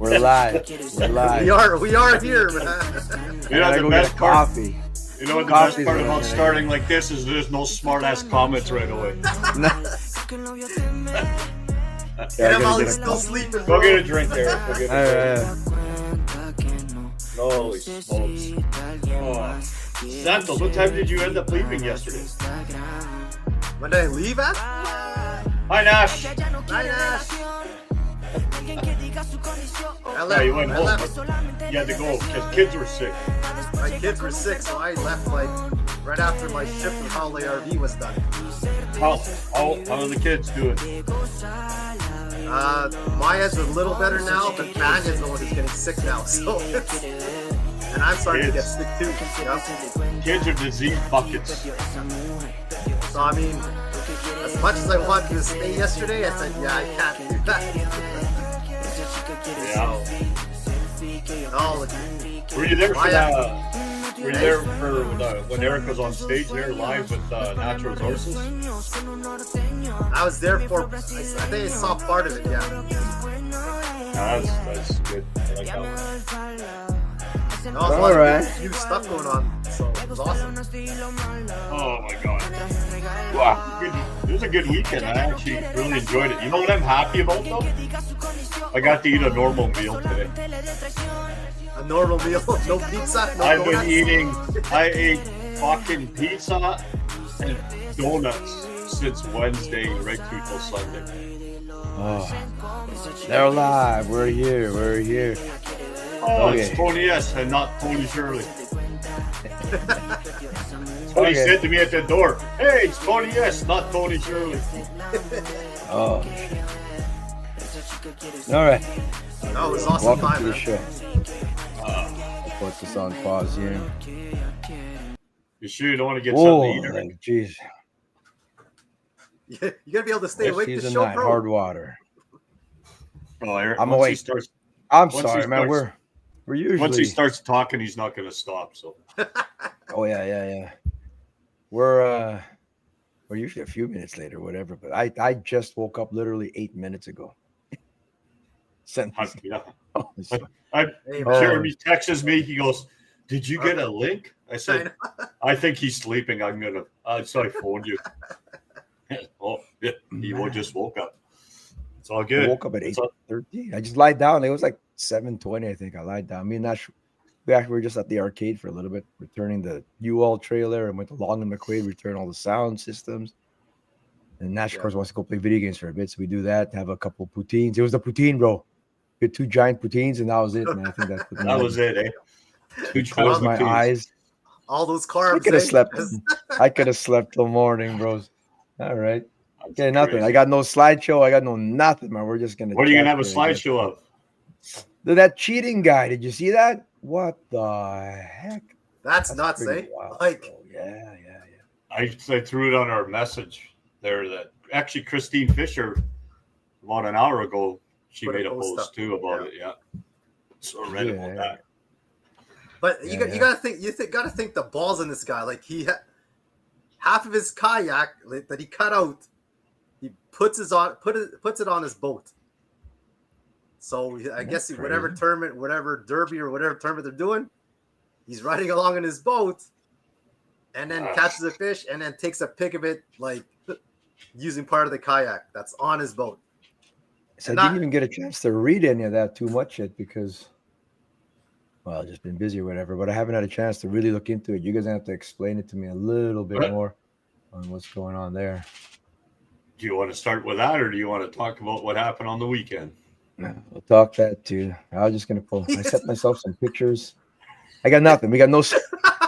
We're live. We're live. We are here, man. You know, the best part, coffee. you know what the best part about starting like this is there's no smart ass comments right away. Yeah, I'm still sleeping, bro. Go get a drink there. Go get a drink. Holy smokes. Oh. Santos, what time did you end up leaving yesterday? When did I leave at? Hi, Nash. Hi, Nash. Yeah, you went home. You had to go because kids were sick. My kids were sick, so I left like right after my shift with Holiday RV was done. How are the kids doing? Maya's a little better now, but Banya's the one who's getting sick now. So, and I'm starting to get sick too. You know? Kids are disease buckets. So I mean, as much as I wanted to stay yesterday, I said, yeah, I can't do that. Yeah. Oh, Were you there for that? Were you there for when Eric was on stage there live with Natural Resources? I was there for. I think I saw part of it. Yeah. That's good. I like that one. No, all right. New stuff going on, so it was awesome. Oh my god! Wow, it was a good weekend. I actually really enjoyed it. You know what I'm happy about though? I got to eat a normal meal today. A normal meal, no pizza, no I've donuts. been eating. I ate fucking pizza and donuts since Wednesday right through till Sunday. Oh, they're alive. We're here. We're here. Oh, Okay. It's Tony S. and not Tony Shirley. Tony said to me at the door, "Hey, it's Tony S. not Tony Shirley." Oh. All right. No, it was awesome. Welcome time, to the man. show. I'll put this on pause here. You sure you don't want to get Oh, something to eat? Eric? jeez. You're gonna be able to stay This awake this season show, night, bro. Hardwater. Oh, Eric, I'm once awake. he starts, I'm Once sorry, he man. starts- We're usually. once he starts talking, he's not going to stop. So Oh yeah. We're usually a few minutes later, whatever. But I just woke up literally 8 minutes ago. Sent this. yeah. Oh, so- Hey, man. Jeremy texts me. He goes, "Did you get a link?" I said, "I think he's sleeping. I'm gonna." So I phoned you. Oh, yeah, he just woke up. It's all I good. woke up at It's all- 8:13. I just lied down. It was like 7:20, I think. I lied down. Me and Nash, we actually were just at the arcade for a little bit, returning the U-Haul trailer, and went to Long and McQuaid, return all the sound systems. And Nash, of course, wants to go play video games for a bit, so we do that. Have a couple poutines. It was the poutine, bro. We had 2 giant poutines, and that was it, man. I think that's that was it, eh? Close my eyes. All those I carbs. could have eh? slept. I could have slept till morning, bros. All right. That's Okay, nothing. crazy. I got no slideshow. I got no nothing, man. We're just gonna. What are you chat gonna have a here, I guess. slideshow of? That cheating guy. Did you see that? What the heck? That's nuts, eh? pretty wild, Like, bro. Yeah. I threw it on our message there. That actually Christine Fisher, about an hour ago, she Put a made a post post up. too about it. Yeah. So I read about that. but Yeah, you gotta think. Gotta think the balls in this guy. Like half of his kayak that he cut out, he puts it on his boat. So I guess That's whatever crazy. tournament, whatever derby or whatever tournament they're doing, he's riding along in his boat, and then catches a fish, and then takes a pic of it, like using part of the kayak that's on his boat. So I Not- didn't even get a chance to read any of that too much yet because, well, I've just been busy or whatever. But I haven't had a chance to really look into it. You guys have to explain it to me a little bit Right. more on what's going on there. Do you want to start with that, or do you want to talk about what happened on the weekend? We'll talk that too. I was just gonna pull. I set myself some pictures. I got nothing. We got no.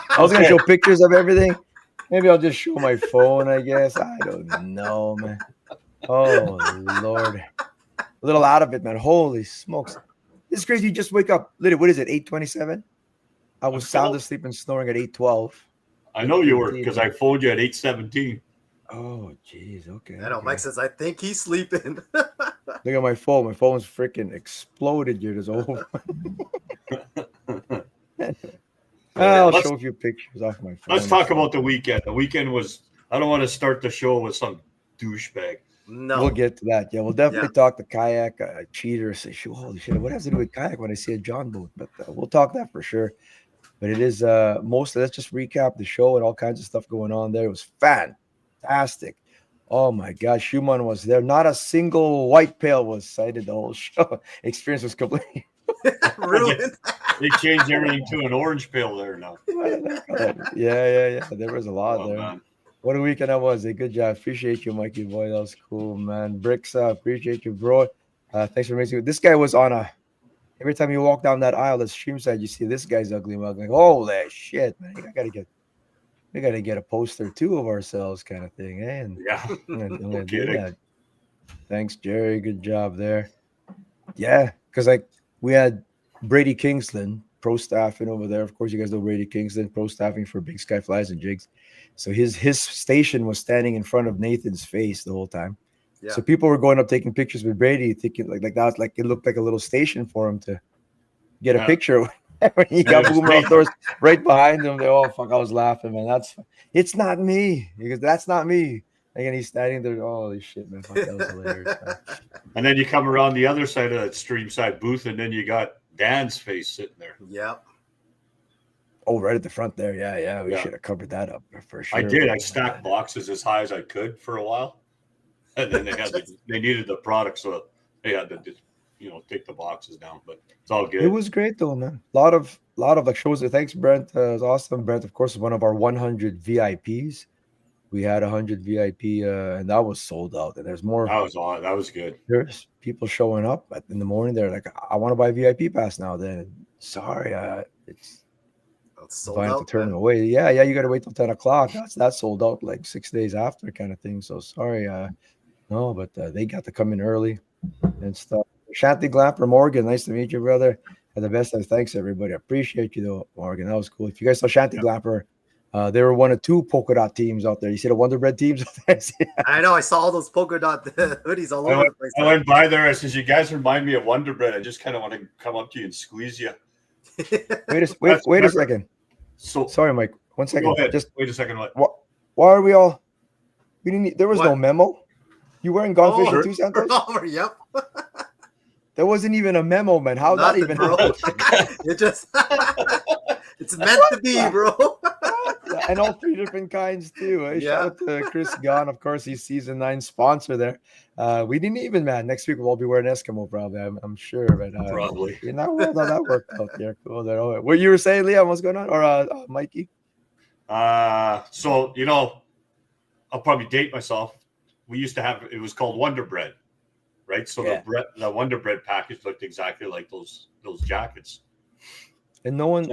I was gonna show pictures of everything. Maybe I'll just show my phone. I guess I don't know, man. Oh Lord, a little out of it, man. Holy smokes, this is crazy. You just wake up. Literally, what is it? 8:27. I was sound asleep and snoring at 8:12. I know you were because I phoned you at 8:17. Oh jeez. Okay. I know. okay. Mike says, "I think he's sleeping." Look at my phone. My phone's freaking exploded. You're just over. I'll Let's- show a few pictures off my phone. Let's talk about the weekend. The weekend was. I don't want to start the show with some douchebag. No. We'll get to that. Yeah, we'll definitely talk to Kayak, cheater. Say, holy shit, what has to do with Kayak when I see a John boat? But we'll talk that for sure. But it is mostly, let's just recap the show and all kinds of stuff going on there. It was fantastic. Oh my gosh, Schumann was there. Not a single white pail was sighted the whole show. Experience was complete. Ruined. They changed everything to an orange pail there now. Yeah. There was a lot there. Man. What a weekend that was. Good job. Appreciate you, Mikey boy. That was cool, man. Bricks, appreciate you, bro. Thanks for making. This guy was on a. Every time you walk down that aisle, the stream side, you see this guy's ugly mug. Like, holy shit, man! We gotta get a poster too of ourselves, kind of thing, eh? And yeah, I'm gonna do that. Thanks, Jerry. Good job there. Yeah, because like we had Brady Kingsland pro staffing over there. Of course, you guys know Brady Kingsland pro staffing for Big Sky Flies and Jigs. So his station was standing in front of Nathan's face the whole time. Yeah. So people were going up taking pictures with Brady, thinking like that was like it looked like a little station for him to get a picture when he got Boomer outdoors right behind him. Oh fuck, I was laughing, man. It's not me. Because that's not me. And he's standing there. Holy shit, man. Fuck, that was hilarious. Man. And then you come around the other side of that stream side booth, and then you got Dan's face sitting there. Yep. Oh, right at the front there. Yeah. We should have covered that up for sure. I did. I stacked boxes as high as I could for a while. And then they needed the product, so they had to just, take the boxes down. But it's all good. It was great though, man. A lot of like shows. Thanks, Brent. It was awesome. Brent, of course, is one of our 100 VIPs. We had 100 VIP, and that was sold out. And there's more. That was good. There's people showing up in the morning. They're like, I want to buy VIP pass now. Then sorry, it's sold out. To turn away. Yeah. You got to wait till 10 o'clock. That's sold out like 6 days after, kind of thing. So sorry. No, but they got to come in early and stuff. Shanty Glamper Morgan, nice to meet you, brother. And the best of thanks, everybody. I appreciate you, though, Morgan. That was cool. If you guys saw Shanty Glamper, they were one of two polka dot teams out there. You see the Wonder Bread teams out there? I know. I saw all those polka dot hoodies all over the place. I went by there. I said, "You guys remind me of Wonder Bread. I just kind of want to come up to you and squeeze you." Wait a second. So sorry, Mike. 1 second. Go ahead. Just wait a second. Why are we all? We didn't. There was no memo. You weren't gone fishing too, Santos? Yep. There wasn't even a memo, man. How that even happened? It just it's meant to be, bro. And all three different kinds too. Shout out to Chris Gunn. Of course, he's season 9 sponsor there. We didn't even, man. Next week we'll all be wearing Eskimo, probably. I'm sure, but probably. Well, that worked out there. Cool. There. Oh, what you were saying, Liam? What's going on? Or Mikey? So I'll probably date myself. We used to have, it was called Wonder Bread, right? So the Wonder Bread package looked exactly like those jackets. And no one.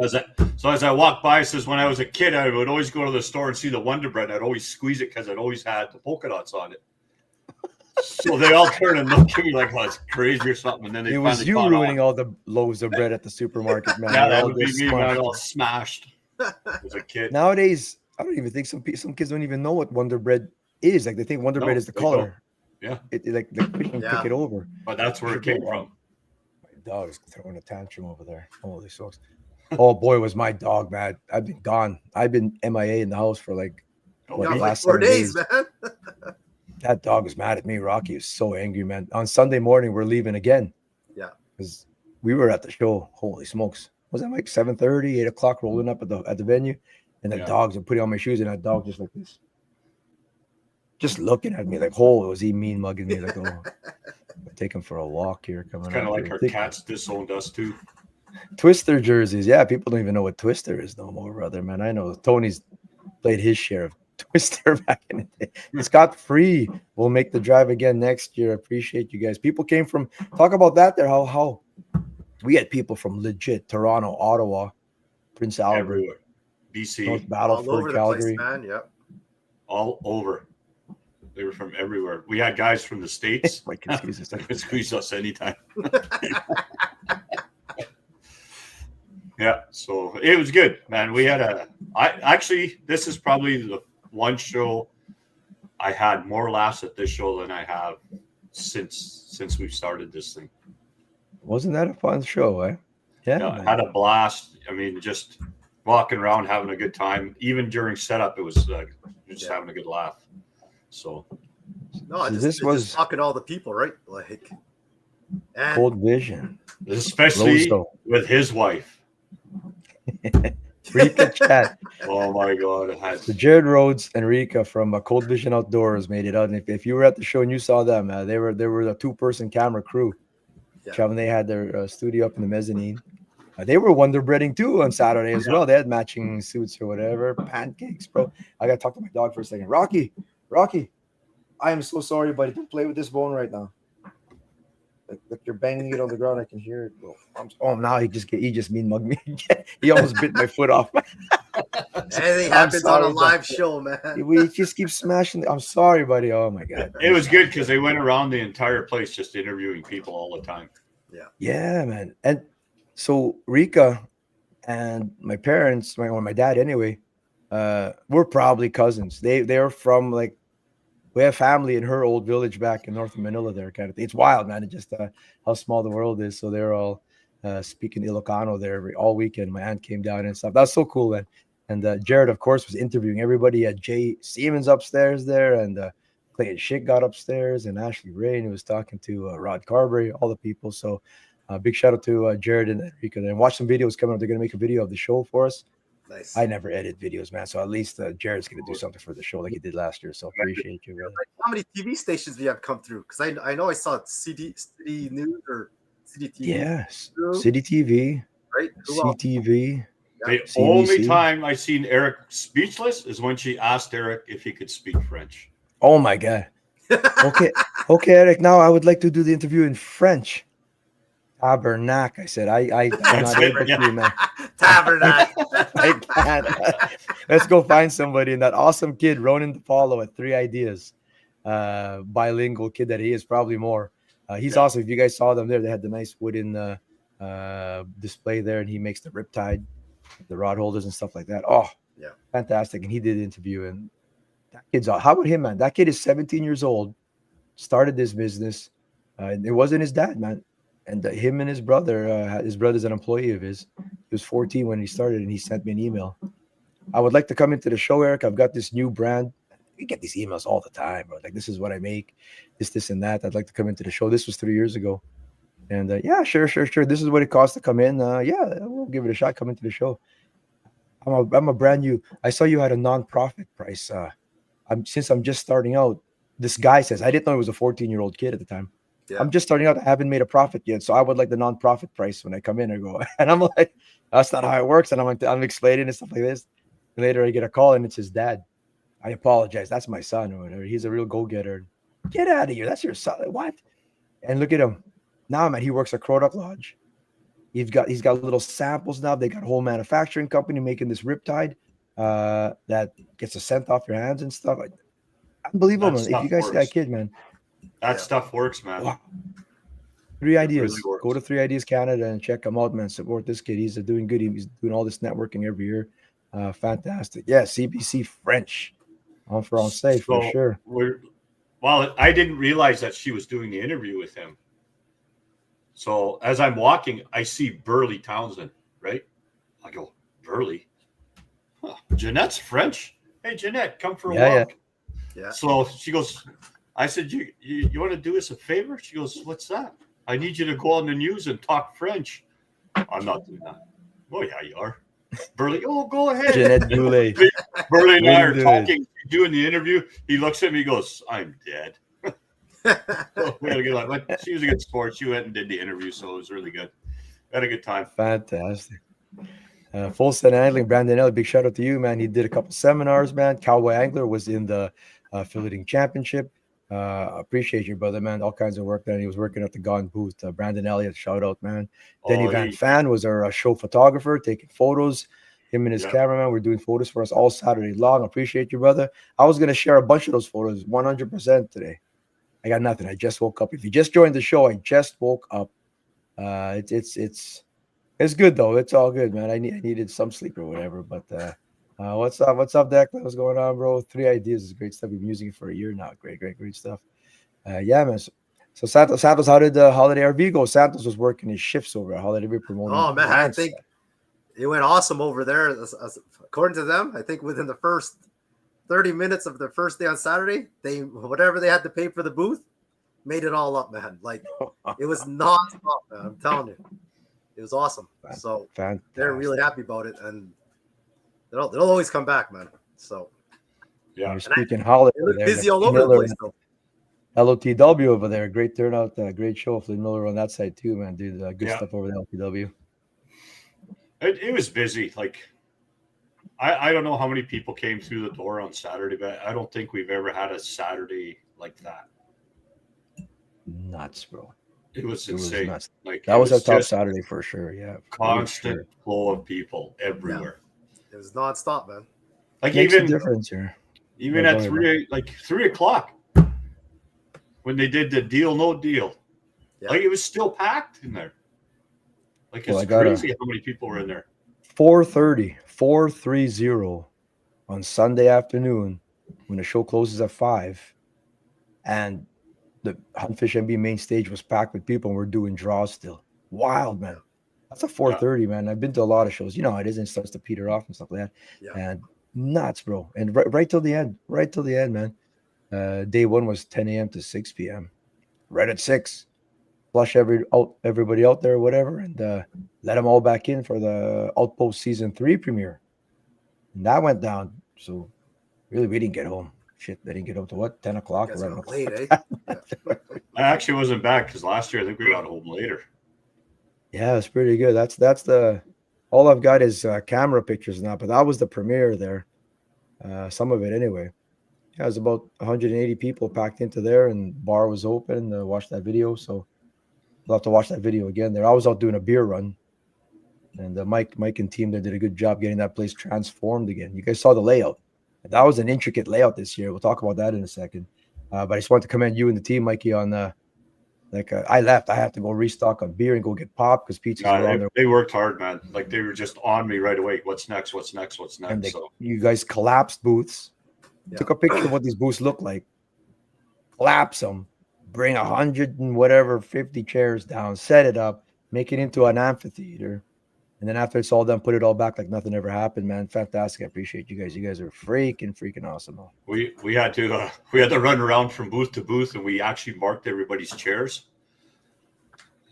So as I walked by, it says when I was a kid, I would always go to the store and see the Wonder Bread. I'd always squeeze it because it always had the polka dots on it. So they all turn and look at me like, "Oh, it's crazy" or something. And then they was you ruining all the loaves of bread at the supermarket, man. Yeah, that would be me, man. All smashed as a kid. Nowadays, I don't even think some kids don't even know what Wonder Bread is. Like they think Wonder Bread is the color. Yeah, it like pick it over. But that's where it came from. My dog's throwing a tantrum over there. Holy smokes! Oh boy, was my dog mad. I've been gone. I've been MIA in the house for like last 4 days, man. That dog was mad at me. Rocky was so angry, man. On Sunday morning, we're leaving again. Yeah, because we were at the show. Holy smokes! Was that like 7:30, 8 o'clock, rolling up at the venue, and the dogs are putting on my shoes, and that dog just like this. Just looking at me like, was he mean mugging me? Like, take him for a walk here. Coming kind of like our cats disowned us too. Twister jerseys, yeah. People don't even know what Twister is no more, brother. Man, I know Tony's played his share of Twister back in the day. Scott Free will make the drive again next year. Appreciate you guys. People came from talk about that there. How we had people from legit Toronto, Ottawa, Prince Albert, everywhere, BC, North Battleford, Calgary, place, man. Yep, all over. They were from everywhere. We had guys from the States. Mike can squeeze us. Could squeeze us anytime. Yeah, so it was good, man. We had this is probably the one show I had more laughs at this show than I have since we've started this thing. Wasn't that a fun show, eh? Yeah, I had a blast. I mean, just walking around, having a good time. Even during setup, it was just having a good laugh. So No, I So just, this it's was just talking to all the people, right? Like, and Cold Vision. Especially Roseau. with his wife. Rika Chat. Oh my God. It had So Jared Rhodes and Rika from Cold Vision Outdoors made it out. And if you were at the show and you saw them, they were a 2-person camera crew. Yeah. Traveling, they had their studio up in the mezzanine. They were wonder breading too on Saturday as well. They had matching suits or whatever. Pancakes, bro. I gotta talk to my dog for a second. Rocky, I am so sorry, buddy. Don't play with this bone right now. Like you're banging it on the ground. I can hear it, bro. Now he just mean mugged me. He almost bit my foot off. anything happens on a live show, man. We just keep smashing. I'm sorry, buddy. Oh my God. It was good because they went around the entire place just interviewing people all the time. Yeah, man. And so Rika and my parents, my dad anyway, we're probably cousins. They're from like, we have family in her old village back in north of Manila there, kind of thing. It's wild, man. It's just how small the world is. So they're all speaking Ilocano there all weekend. My aunt came down and stuff. That's so cool, man. And Jared, of course, was interviewing everybody. Had Jay Siemens upstairs there, and Clayton Schick got upstairs, and Ashley Ray, and he was talking to Rod Carberry, all the people. So big shout out to Jared and Enrico there. And watch some videos coming up. They're going to make a video of the show for us. Nice. I never edit videos, man. So at least Jared's going to do something for the show like he did last year. So appreciate you, brother. How many TV stations do you have come through? Because I know I saw City News or City TV. Yes. City TV. Right? CTV. The CBC. only time I seen Eric speechless is when she asked Eric if he could speak French. Oh, my God. Okay, Eric. Now I would like to do the interview in French. Tabernacle. I said, I'm not able to, man. Tabernacle. I can't. Let's go find somebody. And that awesome kid, Ronan DePaulo, at 3 Ideas, bilingual kid that he is, probably more. He's awesome. If you guys saw them there, they had the nice wooden display there, and he makes the riptide, the rod holders and stuff like that. Oh, yeah, fantastic. And he did the interview. And that kid's how about him, man? That kid is 17 years old, started this business. It wasn't his dad, man. And him and his brother's an employee of his. He was 14 when he started, and he sent me an email. I would like to come into the show, Eric. I've got this new brand. We get these emails all the time, bro. Like, this is what I make, this, and that. I'd like to come into the show. This was 3 years ago. And yeah, sure. This is what it costs to come in. Yeah, we'll give it a shot. Come into the show. I'm a brand new. I saw you had a non-profit price. Since I'm just starting out, this guy says, I didn't know he was a 14-year-old kid at the time. Yeah. I'm just starting out. I haven't made a profit yet. So I would like the non-profit price when I come in. I go, and I'm like, that's not how it works. And I'm explaining and stuff like this. And later I get a call and it's his dad. I apologize. That's my son or whatever. He's a real go-getter. Get out of here. That's your son. What? And look at him. Now, man, he works at Croduck Lodge. He's got little samples now. They got a whole manufacturing company making this riptide that gets a scent off your hands and stuff. Unbelievable, man. If you guys see that kid, man. That stuff works, man. Wow. 3 Ideas. Really go to 3 Ideas Canada and check him out, man. Support this kid. He's doing good. He's doing all this networking every year. Fantastic. Yeah, CBC French. En français, for sure. Well, I didn't realize that she was doing the interview with him. So as I'm walking, I see Burley Townsend, right? I go, Burley? Huh. Jeanette's French? Hey, Jeanette, come for a walk. Yeah. So she goes, I said, you want to do us a favor? She goes, what's that? I need you to go on the news and talk French. I'm not doing that. Oh, yeah, you are. Burley, go ahead. Jeanette Goulet. Burley and I are talking, doing the interview. He looks at me, he goes, I'm dead. She was a good sport. She went and did the interview, so it was really good. Had a good time. Fantastic. Full Set Angling, Brandon Elliott, big shout out to you, man. He did a couple seminars, man. Cowboy Angler was in the filleting championship. Appreciate you, brother, man. All kinds of work there. He was working at the Gone booth. Brandon Elliott, shout out, man. Denny Van Fan was our show photographer, taking photos. Him and his cameraman were doing photos for us all Saturday long. Appreciate you, brother. I was going to share a bunch of those photos 100% today. I got nothing. I just woke up. If you just joined the show, I just woke up. It's good though. It's all good, man. I needed some sleep or whatever. But what's up? What's up, Declan? What's going on, bro? 3 Ideas is great stuff. We've been using it for a year now. Great stuff. Yeah, man. So Santos, how did the Holiday RV go? Santos was working his shifts over at Holiday RV promoting. Oh man, I think it went awesome over there. According to them, I think within the first 30 minutes of their first day on Saturday, whatever they had to pay for the booth, made it all up, man. Like it was non-stop, man. I'm telling you, it was awesome. So Fantastic. they're really happy about it, and they'll always come back, man. So Yeah. You're speaking holiday. They look busy all over the place, though. LOTW over there, great turnout, great show. Flynn Miller on that side too, man. Dude, good stuff over there. LOTW. It was busy. Like I don't know how many people came through the door on Saturday, but I don't think we've ever had a Saturday like that. Nuts, bro. It was insane. Nuts. Like that was a top Saturday for sure. Yeah, constant flow of people everywhere. Yeah. It was nonstop, man. Like makes even a difference here. Even at 3 o'clock when they did the deal no deal, like it was still packed in there. Like it's crazy how many people were in there. 4:30 on Sunday afternoon when the show closes at 5, and the Hunt Fish MB main stage was packed with people, and we're doing draws still. Wild, man. That's a 4:30, man. I've been to a lot of shows. You know how it is, and it starts to peter off and stuff like that. Yeah. And nuts, bro. And right till the end, man. Day one was 10 a.m. to 6 p.m. Right at 6. Flush everybody out there, whatever, and let them all back in for the Outpost Season 3 premiere. And that went down. So really, we didn't get home. Shit, they didn't get home to what? 10 o'clock? Or late, eh? I actually wasn't back because last year I think we got home later. Yeah, it's pretty good. That's the all I've got is camera pictures now, but that was the premiere there. Some of it anyway. Yeah, it was about 180 people packed into there, and bar was open to watch that video. So we'll have to watch that video again there. I was out doing a beer run, and Mike and team there did a good job getting that place transformed again. You guys saw the layout. That was an intricate layout this year. We'll talk about that in a second. But I just want to commend you and the team, Mikey, on I left. I have to go restock on beer and go get pop because pizza's around there. They worked hard, man. Like they were just on me right away. What's next? What's next? What's next? And you guys collapsed booths. Yeah. Took a picture of what these booths look like. Collapse them. Bring 100 and whatever 50 chairs down. Set it up. Make it into an amphitheater. And then after it's all done, put it all back like nothing ever happened, man. Fantastic. I appreciate you guys. You guys are freaking awesome. We had to run around from booth to booth, and we actually marked everybody's chairs.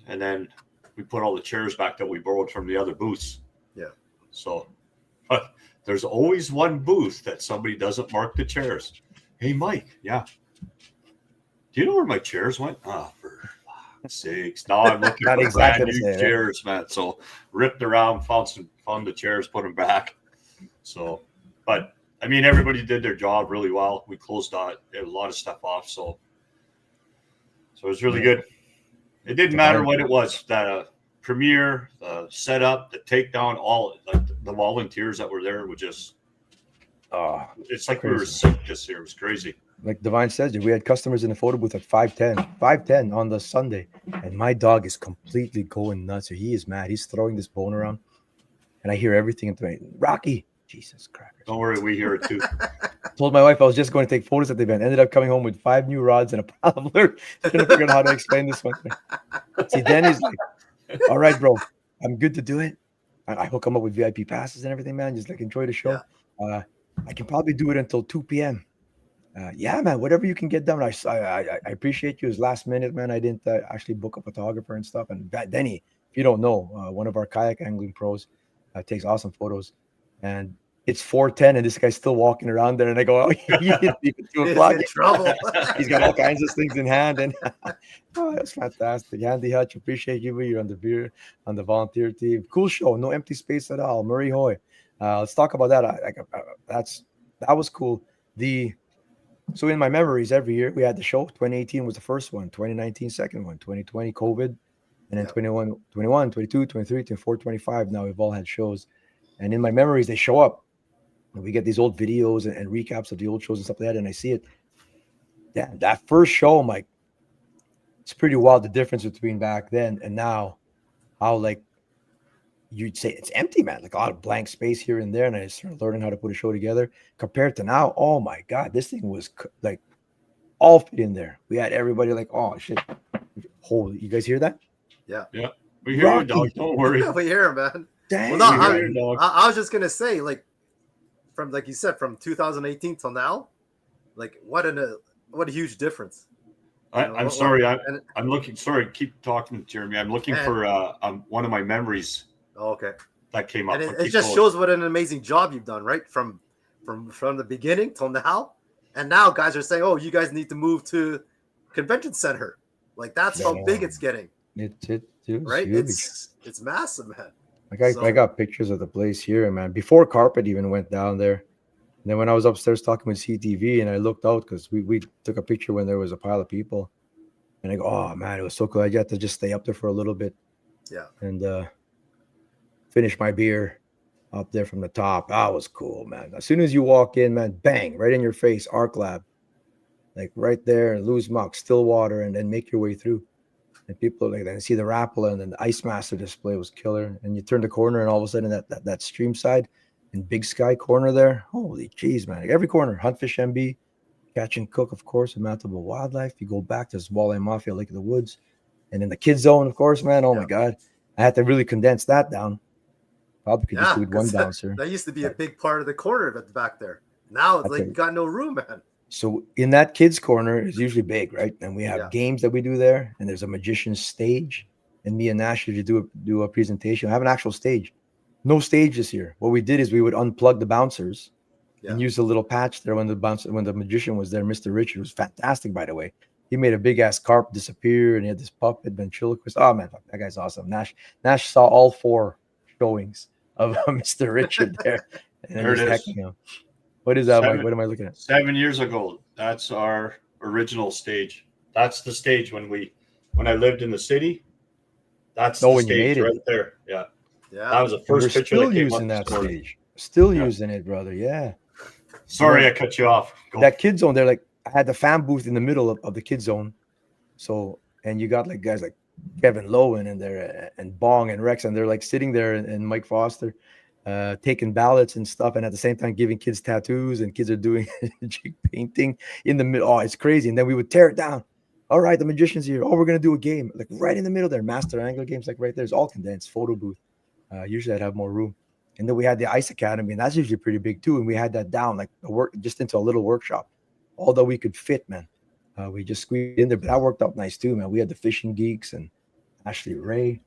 And then we put all the chairs back that we borrowed from the other booths. Yeah. So, but there's always one booth that somebody doesn't mark the chairs. Hey, Mike. Yeah. Do you know where my chairs went? For sakes. Now I'm looking for brand new chairs, man. So ripped around, found the chairs, put them back. So, but I mean, everybody did their job really well. We closed out a lot of stuff off. So it was really good. It didn't matter what it was. The premiere, the setup, the takedown, all like the volunteers that were there were just, it's like crazy. We were sick this year. It was crazy. Like Divine says, we had customers in the photo booth at 5:10 on the Sunday, and my dog is completely going nuts. He is mad. He's throwing this bone around, and I hear everything into me. Rocky, Jesus Christ! Don't worry, we hear it too. Told my wife I was just going to take photos at the event. Ended up coming home with 5 new rods and a pile of lure. Trying to figure out how to explain this one. See, Danny's like, "All right, bro, I'm good to do it. I hook him up with VIP passes and everything, man. Just like enjoy the show. Yeah. I can probably do it until 2 p.m." Yeah, man, whatever you can get done. I appreciate you. It was last minute, man. I didn't actually book a photographer and stuff. And Denny, if you don't know, one of our kayak angling pros, takes awesome photos. And it's 4:10, and this guy's still walking around there. And I go, oh, you can 2 o'clock. In trouble. He's got all kinds of things in hand. And that's fantastic. Andy Hutch, appreciate you. You're on the volunteer team. Cool show. No empty space at all. Murray Hoy. Let's talk about that. That was cool. So in my memories, every year we had the show. 2018 was the first one, 2019 second one, 2020 COVID, and then 21, 22, 23, 24, 25. Now we've all had shows, and in my memories they show up, and we get these old videos and recaps of the old shows and stuff like that, and I see it. Yeah, that first show, I'm like, it's pretty wild the difference between back then and now. How like you'd say it's empty, man, like a lot of blank space here and there. And I started learning how to put a show together compared to now. Oh my God, this thing was like all fit in there. We had everybody like, oh shit. Holy, you guys hear that? Yeah. Yeah. We hear you, dog. Don't worry. We hear him, man. Dang. Well, no, I was just going to say, like, from like you said, from 2018 till now, like what a huge difference. I'm sorry. And, I'm looking. Sorry, keep talking, Jeremy. I'm looking for one of my memories okay. that came up. And it just shows what an amazing job you've done, right? From the beginning till now. And now guys are saying, oh, you guys need to move to convention center. Like that's how big it's getting. It's right? huge. It's massive, man. I got pictures of the place here, man. Before carpet even went down there. And then when I was upstairs talking with CTV and I looked out because we took a picture when there was a pile of people. And I go, oh, man, it was so cool. I got to just stay up there for a little bit. Yeah. And finish my beer up there from the top. That was cool, man. As soon as you walk in, man, bang, right in your face, Arc Lab. Like right there, lose muck, still water, and then make your way through. And people like that see the Rapala and then the Ice Master display was killer. And you turn the corner and all of a sudden that stream side and Big Sky corner there. Holy jeez, man. Like every corner, Huntfish MB, Catch and Cook, of course, and Mountable Wildlife. You go back to Walleye Mafia, Lake of the Woods. And then the Kids Zone, of course, man. Oh my God. I had to really condense that down. Probably could just do it one bouncer. That used to be a big part of the corner back there. Now it's like you got no room, man. So in that kids corner is usually big, right? And we have games that we do there, and there's a magician's stage. And me and Nash usually do a presentation. I have an actual stage. No stage this year. What we did is we would unplug the bouncers and use a little patch there when the magician was there. Mr. Richard was fantastic, by the way. He made a big ass carp disappear, and he had this puppet ventriloquist. Oh man, that guy's awesome. Nash saw all 4 showings of Mr. Richard there. And there it is. Him. What is that, Mike? What am I looking at? 7 years ago. That's our original stage. That's the stage when I lived in the city. That's the stage right there. Yeah. Yeah. That was the first picture that came using that stage. Still using it, brother. Yeah. Sorry, I cut you off. Go. That kid zone there, like I had the fan booth in the middle of the kid zone. So, and you got like guys like Kevin Lowen in there and Bong and Rex, and they're like sitting there and Mike Foster taking ballots and stuff, and at the same time giving kids tattoos, and kids are doing jig painting in the middle. Oh, it's crazy. And then we would tear it down. All right, the magician's here. Oh, we're gonna do a game, like right in the middle there. Master Angler games, like right there. It's all condensed. Photo booth. Usually I'd have more room. And then we had the Ice Academy, and that's usually pretty big too. And we had that down, like just into a little workshop. Although we could fit, man. We just squeezed in there, but that worked out nice too, man. We had the Fishing Geeks and Ashley Ray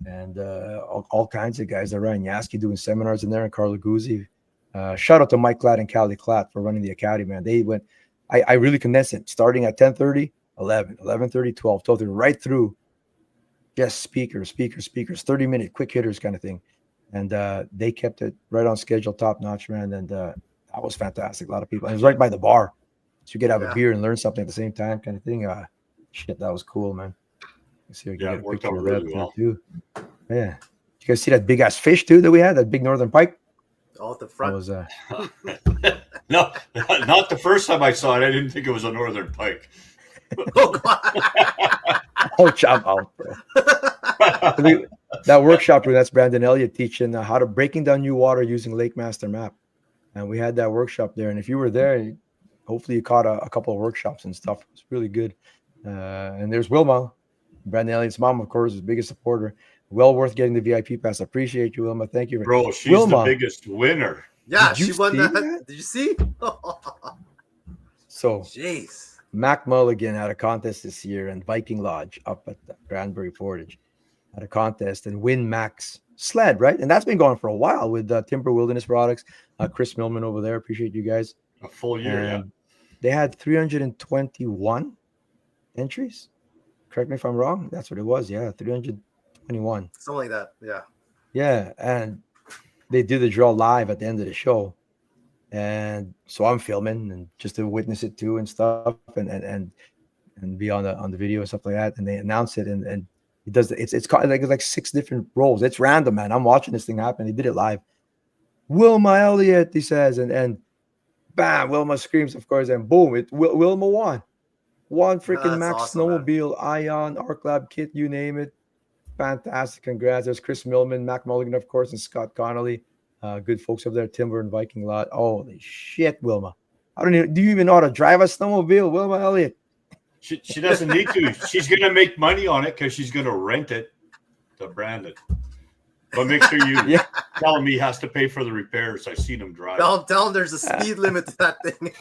and all kinds of guys. Ryan Yaski doing seminars in there, and Carla Guzzi. Shout out to Mike Klatt and Callie Klatt for running the academy, man. They went, I really condensed it, starting at 10:30, 11, 11:30, 12, 12:30, right through just speakers, 30-minute quick hitters kind of thing. And they kept it right on schedule, top notch, man. And that was fantastic. A lot of people. And it was right by the bar. So you could have a beer and learn something at the same time, kind of thing. Shit, that was cool, man. Let's see if I can get a picture of that really too. Yeah. You guys see that big ass fish too that we had, that big northern pike? Oh, at the front. That was no, not the first time I saw it. I didn't think it was a northern pike. Oh God. Oh, chop out, bro. That workshop room, that's Brandon Elliott teaching how to breaking down new water using Lake Master Map. And we had that workshop there. And if you were there, hopefully you caught a couple of workshops and stuff. It's really good. And there's Wilma, Brandon Elliott's mom, of course, his biggest supporter. Well worth getting the VIP pass. Appreciate you, Wilma. Thank you. Bro, she's Wilma, the biggest winner. Yeah, she won that. Did you see? So, jeez. Mac Mulligan had a contest this year, and Viking Lodge up at the Granbury Portage had a contest and win Mac's sled, right? And that's been going for a while with Timber Wilderness Products. Chris Millman over there. Appreciate you guys. A full year, and they had 321 entries. Correct me if I'm wrong. That's what it was. Yeah, 321. Something like that. Yeah. Yeah, and they did the draw live at the end of the show. And so I'm filming and just to witness it too and stuff and be on the video and stuff like that. And they announce it and it does it's like 6 different roles. It's random, man. I'm watching this thing happen. They did it live. Wilma Elliott, he says, and bam, Wilma screams, of course, and boom, Wilma won. One freaking Max awesome, snowmobile, man. Ion, Arc Lab kit, you name it. Fantastic. Congrats. There's Chris Millman, Mac Mulligan, of course, and Scott Connolly. Good folks over there, Timber and Viking Lot. Holy shit, Wilma. Do you even know how to drive a snowmobile, Wilma Elliott? She doesn't need to. She's going to make money on it because she's going to rent it to Brandon. But make sure you Yeah. tell him he has to pay for the repairs. I've seen him drive. Tell him there's a speed limit to that thing.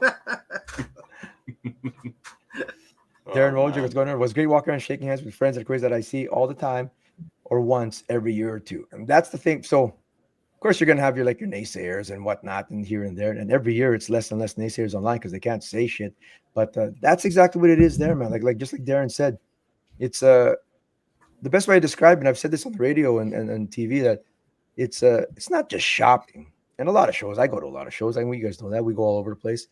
Darren Oh, Wojcik, man. what's going on? It was great walking around shaking hands with friends at quiz that I see all the time or once every year or two. And that's the thing. So, of course, you're going to have your naysayers and whatnot and here and there. And every year it's less and less naysayers online because they can't say shit. But that's exactly what it is there, man. Just like Darren said, it's the best way to describe it. And I've said this on the radio and TV that it's not just shopping. And a lot of shows, I go to a lot of shows. I mean, you guys know that we go all over the place.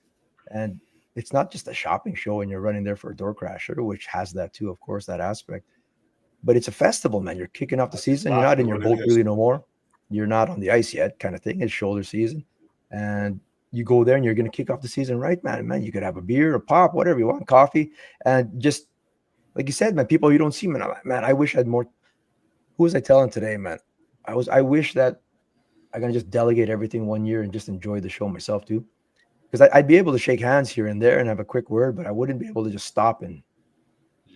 And it's not just a shopping show and you're running there for a door crasher, which has that too, of course, that aspect. But it's a festival, man. You're kicking off the season. You're not in your boat really no more. You're not on the ice yet, kind of thing. It's shoulder season. And you go there and you're going to kick off the season right, man. Man, you could have a beer, a pop, whatever you want, coffee. And just, like you said, man, people you don't see, man, I wish I had more. Who was I telling today, man? I wish that I can just delegate everything one year and just enjoy the show myself too. Because I'd be able to shake hands here and there and have a quick word, but I wouldn't be able to just stop and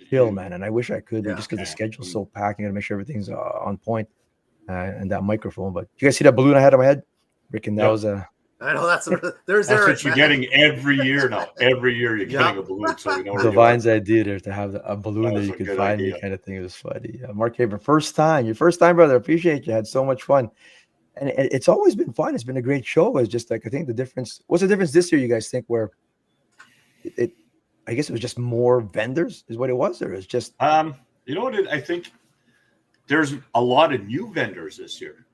chill, man. And I wish I could, just because the schedule's so packed. I got to make sure everything's on point and that microphone. But you guys see that balloon I had on my head? Freaking, that was a. I know that's Eric, what you're getting every year now. Every year you're getting a balloon, so we know where Divine's idea there to have a balloon that you could find me, kind of thing. It was funny. Mark Haber, your first time, brother. Appreciate you. Had so much fun. And it's always been fun. It's been a great show. It's just I think the difference. What's the difference this year, you guys think, where I guess it was just more vendors is what it was, or it's just you know what I think there's a lot of new vendors this year,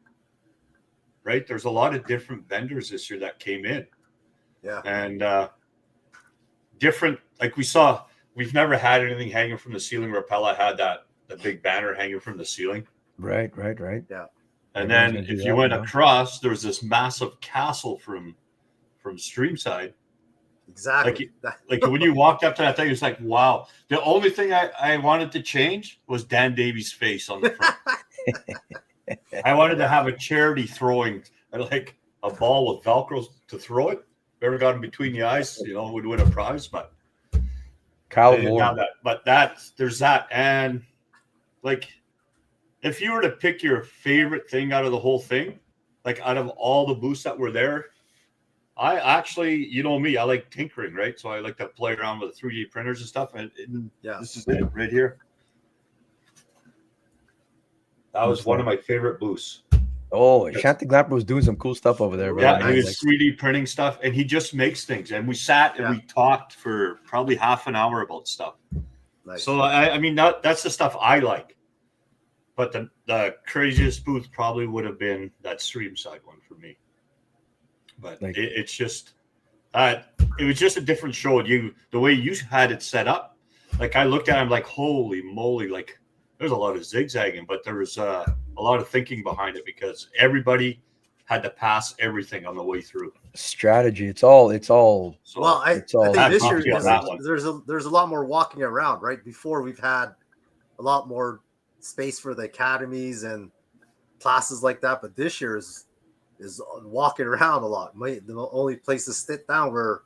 right? There's a lot of different vendors this year that came in, and different, like we've never had anything hanging from the ceiling. Rapella had the big banner hanging from the ceiling, right, yeah. And then if you went across, there was this massive castle from Streamside. Exactly. Like when you walked up to that thing, it was like, wow. The only thing I wanted to change was Dan Davies' face on the front. I wanted to have a charity throwing like a ball with Velcro to throw it. Whoever got in between the eyes, would win a prize. But Kyle Moore. There's that. And like, if you were to pick your favorite thing out of the whole thing, like out of all the booths that were there, I actually, you know me, I like tinkering, right? So I like to play around with 3D printers and stuff. And this is it right here. That was one of my favorite booths. Oh, Shanty Glamper was doing some cool stuff over there, bro. Yeah, he was 3D printing stuff, and he just makes things. And we sat and we talked for probably half an hour about stuff. Nice. So I mean that's the stuff I like. But the craziest booth probably would have been that Streamside one for me. But it's just it was just a different show. The way you had it set up, like I looked at it, I'm like, holy moly, like there's a lot of zigzagging, but there was a lot of thinking behind it because everybody had to pass everything on the way through. Strategy. It's all. So, well, I think this year there's a lot more walking around, right? Before we've had a lot more space for the academies and classes like that, but this year is walking around a lot. The only places sit down were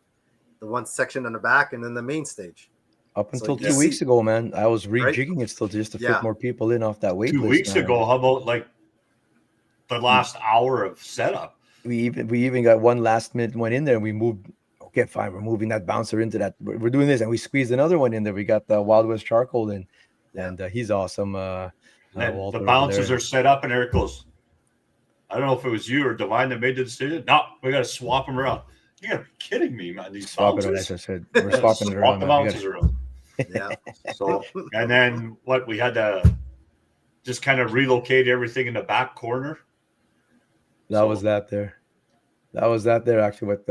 the one section in the back and then the main stage. Up until 2 weeks ago, man, I was rejigging it still just to fit more people in off that wait list. 2 weeks ago, how about like the last hour of setup? We even got one last minute one in there, and we moved. Okay, fine, we're moving that bouncer into that. We're doing this, and we squeezed another one in there. We got the Wild West Charcoal in, and he's awesome. And the bouncers are set up, and Eric goes, I don't know if it was you or Divine that made the decision. No, we got to swap them around. You got to be kidding me, man. These bouncers. I said, we're swapping it around. The bouncers around. Yeah. So, and then we had to just kind of relocate everything in the back corner. That was that there actually what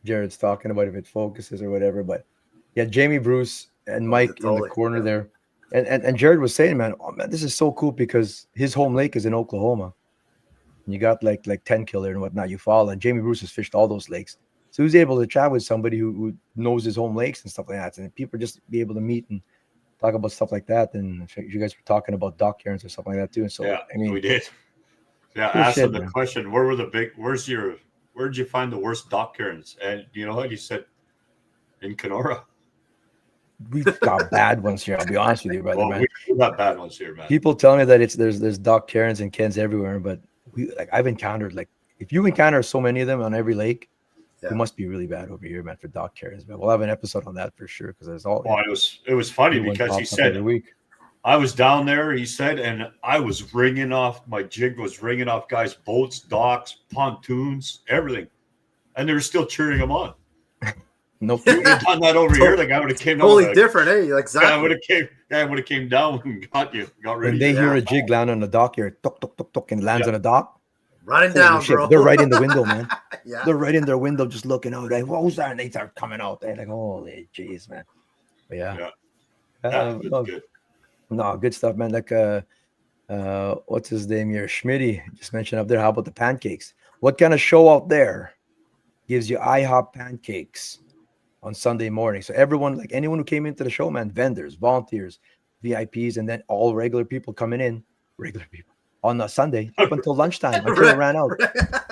Jared's talking about, if it focuses or whatever. But yeah, Jamie Bruce and Mike in the corner there. And Jared was saying, man, this is so cool because his home lake is in Oklahoma. And you got like 10 killer and whatnot. You follow, and Jamie Bruce has fished all those lakes. So he was able to chat with somebody who knows his home lakes and stuff like that. And people just be able to meet and talk about stuff like that. And you guys were talking about dock cairns or something like that too. And so, yeah, I mean, we did. Yeah, I asked him the question, where'd you find the worst dock cairns? And you know what? He said, in Kenora. we've got bad ones here. I'll be honest with you, brother, Well, man. we got bad ones here, man. People tell me that there's Doc Karens and Kens everywhere, but I've encountered, like, if you encounter so many of them on every lake, Yeah. it must be really bad over here, man, for Doc Karens. Man, we'll have an episode on that for sure, because there's all. Well, it was funny one because he pops up said every week. I was down there, he said, and I was ringing off, my jig was ringing off guys' boats, docks, pontoons, everything. And they were still cheering them on. Nope. You would have done that over here, the guy would have came down. Totally different, eh? Like, Guy exactly. would have came down and got you, got rid When of they you. hear a jig land on the dock here, tuk, tuk, tuk, tuk, and it lands on the dock. Running Holy down, shit, bro. they're right in the window, man. Yeah. They're right in their window just looking out. Like, what was that? And they start coming out. They're like, holy jeez, man. But yeah. Good. No, good stuff, man. Like, what's his name here? Schmitty just mentioned up there. How about the pancakes? What kind of show out there gives you IHOP pancakes on Sunday morning? So everyone, like anyone who came into the show, man, vendors, volunteers, VIPs, and then all regular people coming in, regular people on a Sunday up until lunchtime, until it ran out.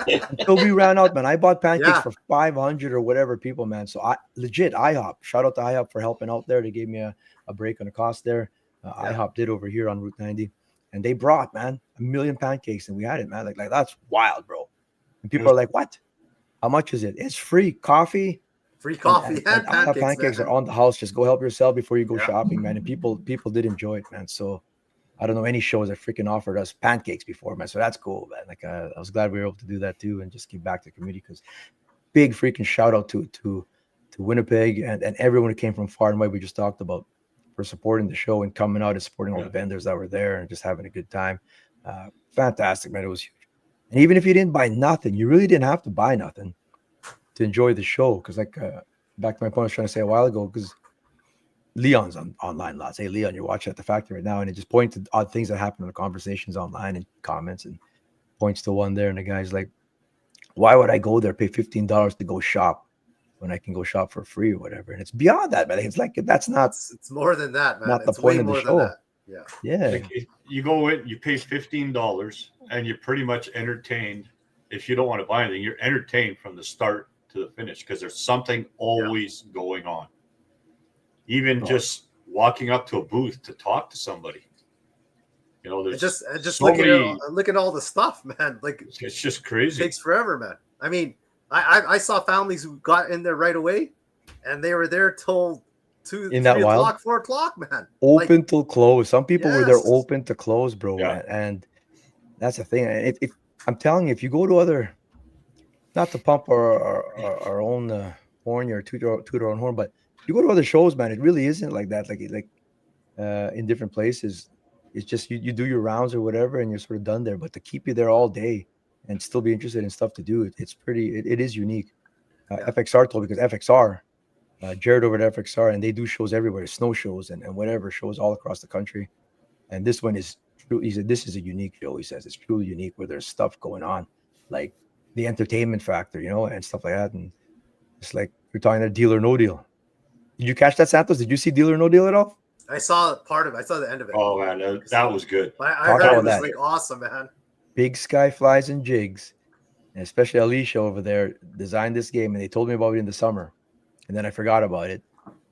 Until we ran out, man. I bought pancakes for 500 or whatever people, man. So legit IHOP. Shout out to IHOP for helping out there. They gave me a break on the cost there. IHOP did over here on Route 90, and they brought, man, 1 million pancakes, and we had it, man. Like that's wild, bro. And people are like, "What? How much is it?" It's free coffee. Free coffee and pancakes. Pancakes are on the house. Just go help yourself before you go shopping, man. And people did enjoy it, man. So I don't know any shows that freaking offered us pancakes before, man. So that's cool, man. Like I was glad we were able to do that too, and just give back to the community. Because big freaking shout out to Winnipeg and everyone who came from far and wide. We just talked about, for supporting the show and coming out and supporting all the vendors that were there and just having a good time. Fantastic, man. It was huge. And even if you didn't buy nothing, you really didn't have to buy nothing to enjoy the show. Because like back to my point I was trying to say a while ago, because Leon's online lots. Hey, Leon, you're watching at the factory right now, and it just points to odd things that happen in the conversations online and comments, and points to one there. And the guy's like, why would I go there, pay $15 to go shop when I can go shop for free or whatever? And it's beyond that, man. It's like, that's not. It's more than that, man. Not the it's point way of the more show. than that. Yeah. Like, you go in, you pay $15, and you're pretty much entertained. If you don't want to buy anything, you're entertained from the start to the finish, because there's something always going on. Even just walking up to a booth to talk to somebody. You know, there's just so look many, look at all the stuff, man. Like, it's just crazy. It takes forever, man. I mean, I saw families who got in there right away, and they were there till 2, 3 o'clock, 4 o'clock, man. Open till close. Some people were there open to close, bro. Yeah. And that's the thing. If I'm telling you, if you go to other, not to pump our own horn or toot our own horn, but you go to other shows, man, it really isn't like that. Like in different places, it's just you do your rounds or whatever, and you're sort of done there. But to keep you there all day and still be interested in stuff to do, it is unique. FXR told me, because FXR, Jared over at FXR, and they do shows everywhere, snow shows and whatever, shows all across the country. And this one is true. He said, this is a unique show. He says it's truly unique, where there's stuff going on, like the entertainment factor, you know, and stuff like that. And it's like you're talking a Deal or No Deal. Did you catch that, Santos? Did you see Deal or No Deal at all? I saw part of it. I saw the end of it. Oh, man, that was good. I heard it was like awesome, man. Big Sky Flies and Jigs, and especially Alicia over there, designed this game, and they told me about it in the summer, and then I forgot about it.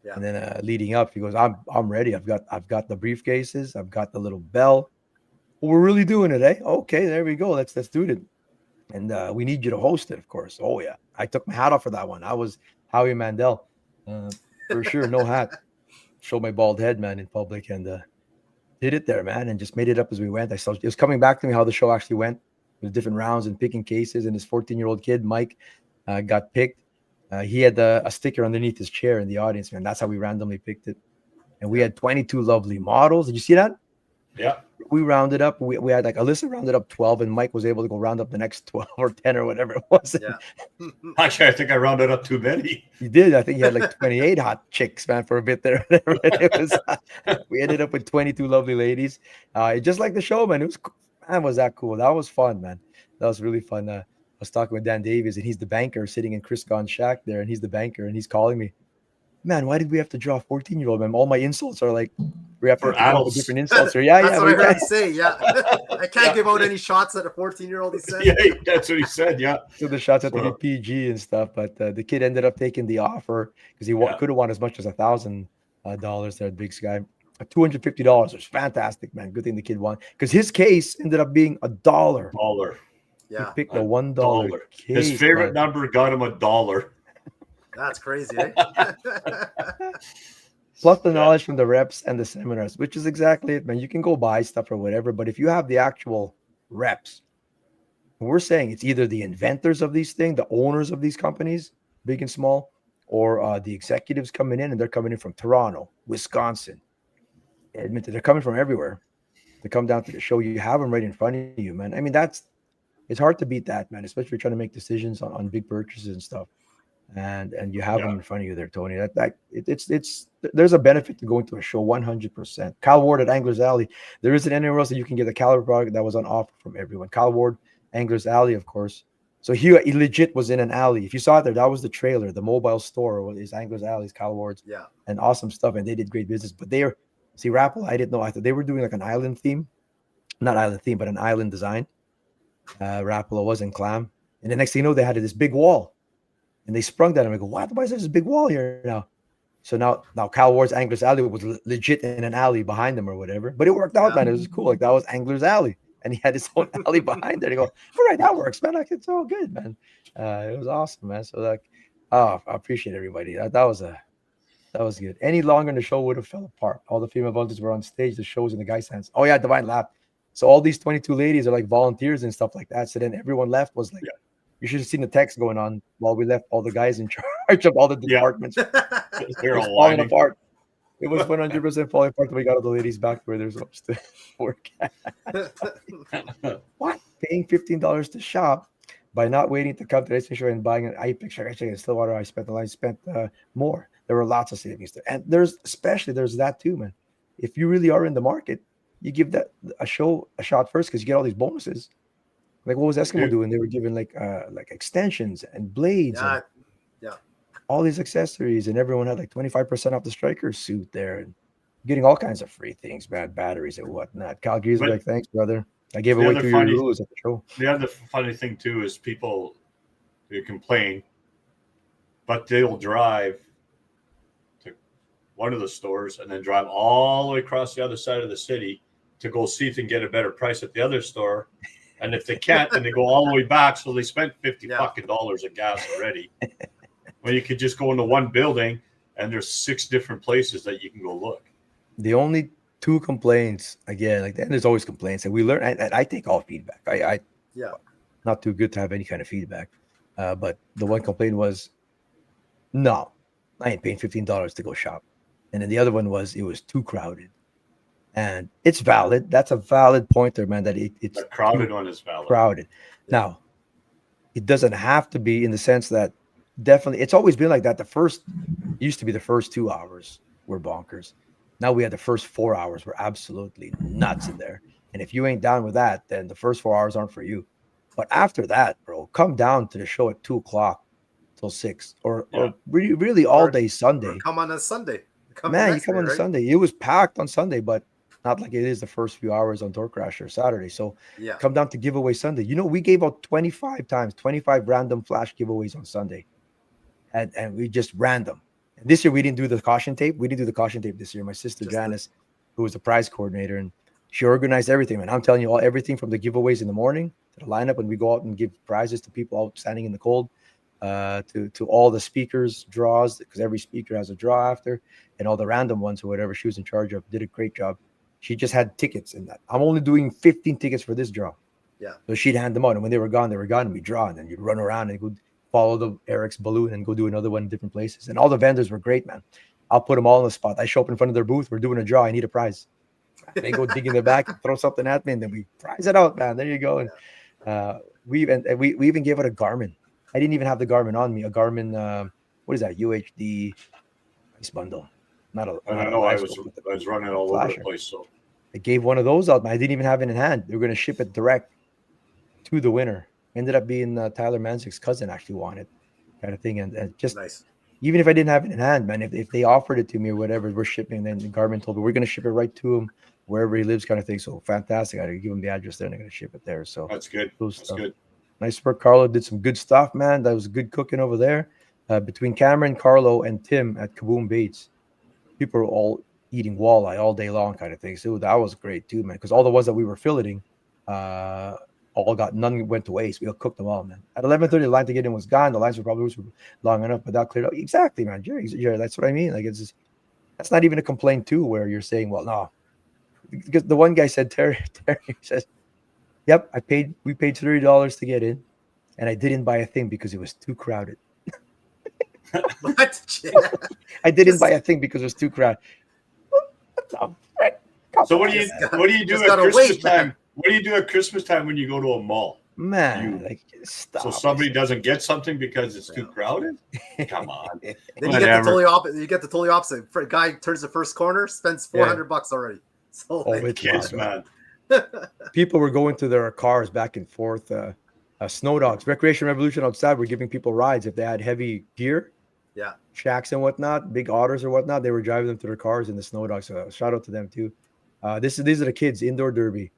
Yeah. And then leading up, he goes, "I'm ready. I've got the briefcases. I've got the little bell. Well, we're really doing it, eh? Okay, there we go. Let's do it. And we need you to host it, of course. Oh yeah, I took my hat off for that one. I was Howie Mandel, for sure. No hat. Showed my bald head, man, in public, and did it there, man, and just made it up as we went. It was coming back to me how the show actually went, with different rounds and picking cases. And his 14-year-old kid, Mike, got picked. He had a sticker underneath his chair in the audience, man. That's how we randomly picked it. And we had 22 lovely models. Did you see that? Yeah. We rounded up. We had like Alyssa rounded up 12, and Mike was able to go round up the next 12 or 10 or whatever it was. Yeah. Actually, I think I rounded up too many. You did. I think you had like 28 hot chicks, man, for a bit there. We ended up with 22 lovely ladies. Just like the show, man. Was that cool? That was fun, man. That was really fun. I was talking with Dan Davies, and he's the banker sitting in Chris Gaughan's shack there, and he's the banker, and he's calling me, man, why did we have to draw a 14-year-old, man? All my insults are like, we have to come up with different insults. Or that's what I heard him say. Yeah, I can't give out any shots at a 14-year-old. He said. Yeah, that's what he said. Yeah. So the shots had to be PG and stuff, but the kid ended up taking the offer because he could have won as much as $1,000 dollars there at Big Sky. $250 was fantastic, man. Good thing the kid won because his case ended up being $1. $1. He Yeah, picked a $1 case. His favorite man. number got him $1. that's crazy. Eh? Plus the knowledge from the reps and the seminars, which is exactly it, man. You can go buy stuff or whatever, but if you have the actual reps, we're saying it's either the inventors of these things, the owners of these companies, big and small, or the executives coming in, and they're coming in from Toronto, Wisconsin, Edmonton. They're coming from everywhere to come down to the show. You have them right in front of you, man. I mean, it's hard to beat that, man, especially if you're trying to make decisions on big purchases and stuff. And you have them in front of you there, Tony. It's there's a benefit to going to a show 100%. Cal Ward at Anglers Alley. There isn't anywhere else that you can get a caliber product that was on offer from everyone. Cal Ward, Anglers Alley, of course. So he legit was in an alley. If you saw it there, that was the trailer. The mobile store is Anglers Alley's, Cal Ward's. Yeah. And awesome stuff. And they did great business. But Rapple, I didn't know. I thought they were doing like an island theme. Not island theme, but an island design. Rapala was in Clam. And the next thing you know, they had this big wall. And they sprung that. And I go, why is there this big wall here now? So now Cal Ward's Anglers Alley was legit in an alley behind them or whatever. But it worked out, man. It was cool. Like that was Anglers Alley. And he had his own alley behind there. They go, all right, that works, man. Like it's all good, man. It was awesome, man. So I appreciate everybody. That was good. Any longer, the show would have fell apart. All the female volunteers were on stage. The shows in the guy stands. Oh yeah, Divine Lap. So all these 22 ladies are like volunteers and stuff like that. So then everyone left was like, you should have seen the text going on while we left all the guys in charge of all the departments. They're all falling apart. It was 100% falling apart until we got all the ladies back where they're supposed to work at. What? Paying $15 to shop by not waiting to come to the ice show and buying an ice picture. Actually, in Stillwater, I spent more. There were lots of savings there. And there's that too, man. If you really are in the market, you give that a shot first because you get all these bonuses. Like what was Eskimo doing? They were giving like extensions and blades. And all these accessories, and everyone had like 25% off the striker suit there, and getting all kinds of free things, batteries and whatnot. Calgary's like, thanks, brother. I gave away 2 euros at the show. The other funny thing too is people who complain, but they'll drive to one of the stores and then drive all the way across the other side of the city to go see if they can get a better price at the other store. And if they can't, then they go all the way back. So they spent $50 of gas already. Well, you could just go into one building and there's 6 different places that you can go look. The only 2 complaints, again, like and there's always complaints, and we learn. And I take all feedback. I not too good to have any kind of feedback. But the one complaint was, no, I ain't paying $15 to go shop. And then the other one was, it was too crowded. And it's valid. That's a valid point there, man. That it's the crowded one is valid. Crowded. Now, it doesn't have to be in the sense that definitely it's always been like that. Used to be the first 2 hours were bonkers. Now we had the first 4 hours were absolutely nuts in there. And if you ain't down with that, then the first 4 hours aren't for you. But after that, bro, come down to the show at 2:00 till 6, or really all day Sunday. Or come on a Sunday. You come on a Sunday. It was packed on Sunday, but not like it is the first few hours on Door Crasher Saturday. So come down to giveaway Sunday. You know, we gave out 25 random flash giveaways on Sunday. And we just random. And this year we didn't do the caution tape. We didn't do the caution tape this year. My sister Janice, who was the prize coordinator, and she organized everything. And I'm telling you, everything from the giveaways in the morning to the lineup when we go out and give prizes to people out standing in the cold, to all the speakers draws, because every speaker has a draw after, and all the random ones or whatever she was in charge of did a great job. She just had tickets in that. I'm only doing 15 tickets for this draw. Yeah. So she'd hand them out, and when they were gone, and we draw, and then you'd run around and go follow Eric's balloon and go do another one in different places. And all the vendors were great, man. I'll put them all on the spot. I show up in front of their booth. We're doing a draw. I need a prize. They go dig in the back and throw something at me, and then we prize it out, man. There you go. And we even gave it a Garmin. I didn't even have the Garmin on me. A Garmin, what is that? UHD ice bundle. I was running all over the place. So I gave one of those out, man. I didn't even have it in hand. They were going to ship it direct to the winner. Ended up being Tyler Manzik's cousin actually wanted, kind of thing. And just nice. Even if I didn't have it in hand, man, if they offered it to me or whatever, we're shipping. Then Garmin told me we're going to ship it right to him wherever he lives, kind of thing. So fantastic. I had to give him the address there, and they're going to ship it there. So that's good. That's good. Nice work. Carlo did some good stuff, man. That was good cooking over there between Cameron, Carlo, and Tim at Kaboom Baits. people were all eating walleye all day long, kind of thing. So that was great too, man. Because all the ones that we were filleting, none went to waste. We all cooked them all, man. At 11:30, the line to get in was gone. The lines were probably long enough, but that cleared up. Exactly, man. Jerry, that's what I mean. Like, it's just, that's not even a complaint too, where you're saying, well, no, because the one guy said, Terry says, yep, we paid $30 to get in, and I didn't buy a thing because it was too crowded. What? I didn't buy a thing because it was too crowded. So what do you do at Christmas time? What do you do at Christmas time when you go to a mall? Man, stop. So somebody doesn't get something because it's too crowded? Come on. Then you get the totally opposite. You get the totally opposite. A guy turns the first corner, spends $400 already. So it's kids, man. People were going to their cars back and forth. Snow dogs, Recreation Revolution outside were giving people rides if they had heavy gear. Yeah. Shacks and whatnot, big otters or whatnot. They were driving them to their cars in the snow dogs. So shout out to them too. These are the kids indoor derby,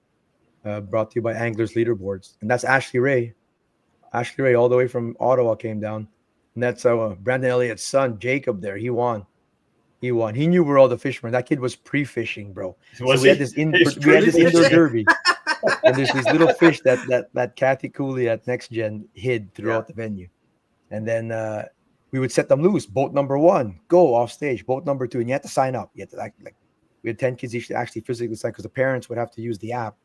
brought to you by Anglers Leaderboards, and that's Ashley Ray. Ashley Ray, all the way from Ottawa, came down, and that's Brandon Elliott's son, Jacob. There, he won. He knew where all the fishermen. That kid was pre-fishing, bro. We had this indoor derby, and there's these little fish that Kathy Cooley at Next Gen hid throughout the venue, and then we would set them loose. Boat number 1, go off stage. Boat number 2, and you had to sign up. You had to like we had 10 kids each to actually physically sign, because the parents would have to use the app,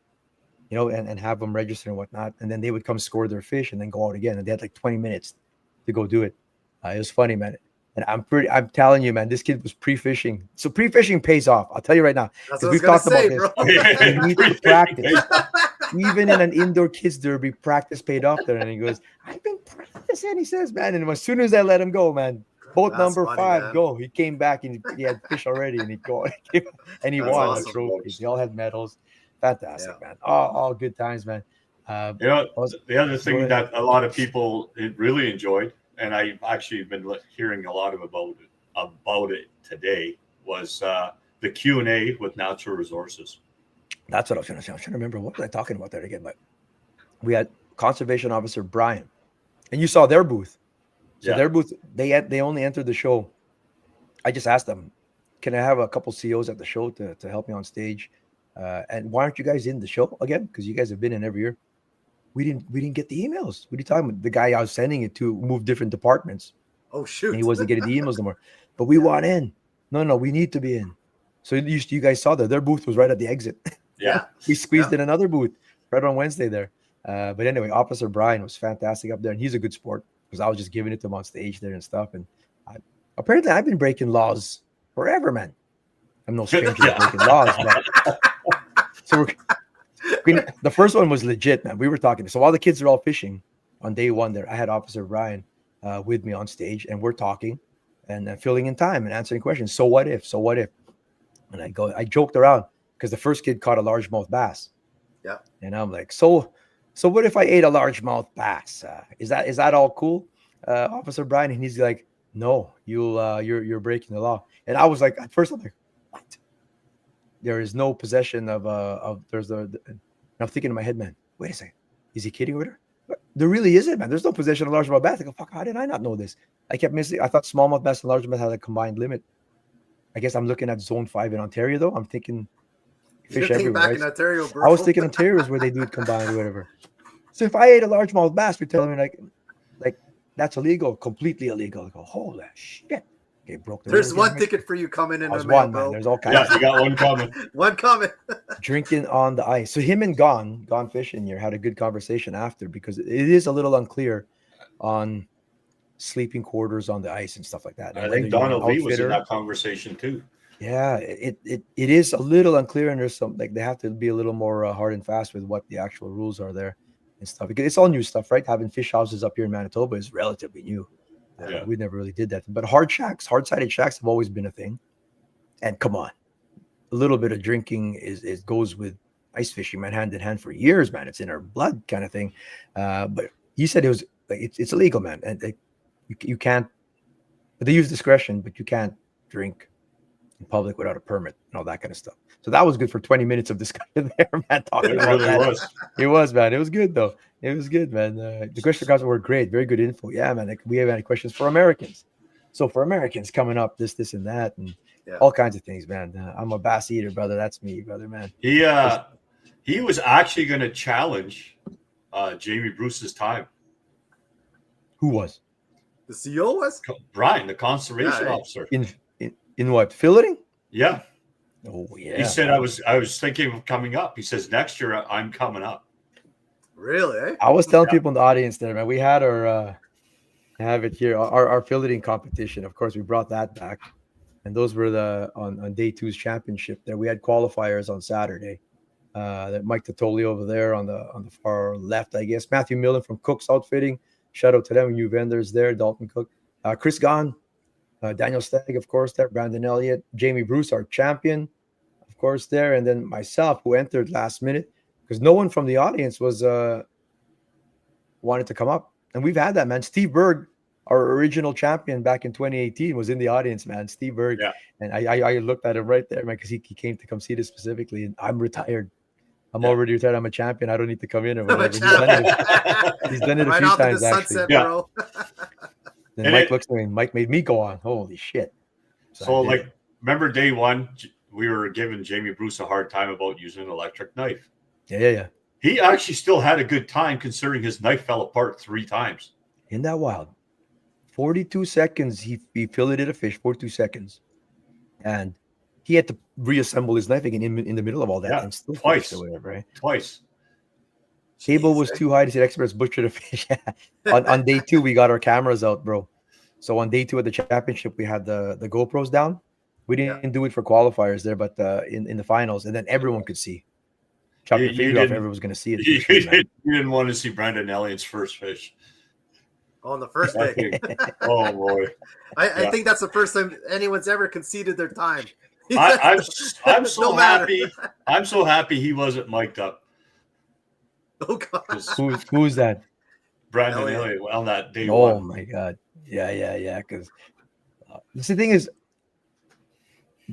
and have them register and whatnot, and then they would come score their fish and then go out again, and they had like 20 minutes to go do it. It was funny, man. And I'm telling you, man, this kid was pre-fishing. So pre-fishing pays off. I'll tell you right now. That's what we've I was talked gonna about say, this. bro. You need to practice. Even in an indoor kids derby, practice paid off there. And he goes, I've been practicing, he says, man. And as soon as I let him go, man, boat number 5, man. Go. He came back and he had fish already, and he'd go and he won awesome. the trophies. They all had medals. Fantastic, man. All good times, man. The other thing that a lot of people really enjoyed, and I've actually been hearing a lot about it today, was the Q&A with Natural Resources. That's what I was trying to say. I was trying to remember, what was I talking about there again? But we had Conservation Officer Brian, and you saw their booth. So their booth, they only entered the show. I just asked them, can I have a couple COs at the show to help me on stage? And why aren't you guys in the show again? Because you guys have been in every year. We didn't get the emails. What are you talking about? The guy I was sending it to moved different departments. Oh shoot! And he wasn't getting the emails anymore. But we want in. No, we need to be in. So you guys saw that their booth was right at the exit. Yeah, we squeezed in another booth right on Wednesday there. But anyway, Officer Brian was fantastic up there, and he's a good sport, because I was just giving it to him on stage there and stuff. And apparently, I've been breaking laws forever, man. I'm no stranger to breaking laws, but so the first one was legit, man. We were talking. So while the kids are all fishing on day 1 there, I had Officer Brian with me on stage, and we're talking and filling in time and answering questions. So what if? And I joked around, because the first kid caught a largemouth bass. Yeah. And I'm like, so what if I ate a largemouth bass? Is that all cool, Officer Brian? And he's like, no, you're breaking the law. And I was like, at first I'm like, what? There is no possession of I'm thinking in my head, man, wait a second, is he kidding with her? There really isn't, man. There's no possession of largemouth bass. I go, fuck, how did I not know this? I kept missing. I thought smallmouth bass and largemouth had a combined limit. I guess I'm looking at Zone 5 in Ontario, though. I'm thinking fish everywhere. Back right? in Ontario, bro. I was thinking Ontario is where they do it combined or whatever. So if I ate a largemouth bass, you're telling me like that's illegal, completely illegal. I go, holy shit. Okay, broke the There's rules. one ticket for you coming in the mail, one, bro. man. There's all kinds. Yeah, you got one coming. One coming. Drinking on the ice. So him and Gone Fishing here had a good conversation after, because it is a little unclear on sleeping quarters on the ice and stuff like that. I think Donald Lee was in that conversation too. Yeah, it is a little unclear, and there's some, like, they have to be a little more hard and fast with what the actual rules are there and stuff, because it's all new stuff, right? Having fish houses up here in Manitoba is relatively new. We never really did that, but hard-sided shacks have always been a thing. And come on, a little bit of drinking is goes with ice fishing, man, hand in hand for years, man. It's in our blood, kind of thing. But he said it was like it's illegal, man, and you can't. But they use discretion, but you can't drink in public without a permit and all that kind of stuff. So that was good for 20 minutes of discussion there, man. Talking about really that. was. It was, man. It was good though. It was good, man. The question guys were great. Very good info. Yeah, man. Like, we have any questions for Americans? So for Americans coming up, this, and that, and Yeah. all kinds of things, man. I'm a bass eater, brother. That's me, brother, man. He was actually going to challenge Jamie Bruce's time. Who was? The CO was? Brian, the conservation Yeah, officer. In what? Filleting? Yeah. Oh yeah. He said I was thinking of coming up. He says next year I'm coming up. Really? Eh? I was telling people in the audience there, man. We had our have it here, our filleting competition. Of course, we brought that back, and those were on day 2's championship. There we had qualifiers on Saturday. That Mike Tottoli over there on the far left, I guess. Matthew Millen from Cook's Outfitting. Shout out to them, new vendors there. Dalton Cook, Chris Gahn, Daniel Stagg, of course, there. Brandon Elliott, Jamie Bruce, our champion, of course, there, and then myself, who entered last minute because no one from the audience was wanted to come up. And we've had that, man. Steve Berg, our original champion back in 2018, was in the audience, man. Steve Berg. Yeah. And I looked at him right there, man, because he came to come see this specifically. And I'm retired. I'm already retired. I'm a champion. I don't need to come in or whatever. He's done it a few times, actually. Bro. Then Mike looks at me, and Mike made me go on. Holy shit. So remember day 1, we were giving Jamie Bruce a hard time about using an electric knife. Yeah. He actually still had a good time considering his knife fell apart 3 times. Isn't that wild? 42 seconds, he filleted a fish, 42 seconds. And he had to reassemble his knife again in the middle of all that. And still twice. Or whatever, right? Twice. Cable was too high to see the experts butcher the fish. on day 2, we got our cameras out, bro. So on day 2 of the championship, we had the GoPros down. We didn't do it for qualifiers there, but in the finals, and then everyone could see. Chopping the finger off, everyone was going to see it. You didn't want to see Brandon Elliott's first fish. On the first day. Oh, boy. I think that's the first time anyone's ever conceded their time. I'm so happy. I'm so happy he wasn't mic'd up. Oh, God. Who's that? Brandon Elliott on that day 1. Oh, my God. Yeah. Because the thing is,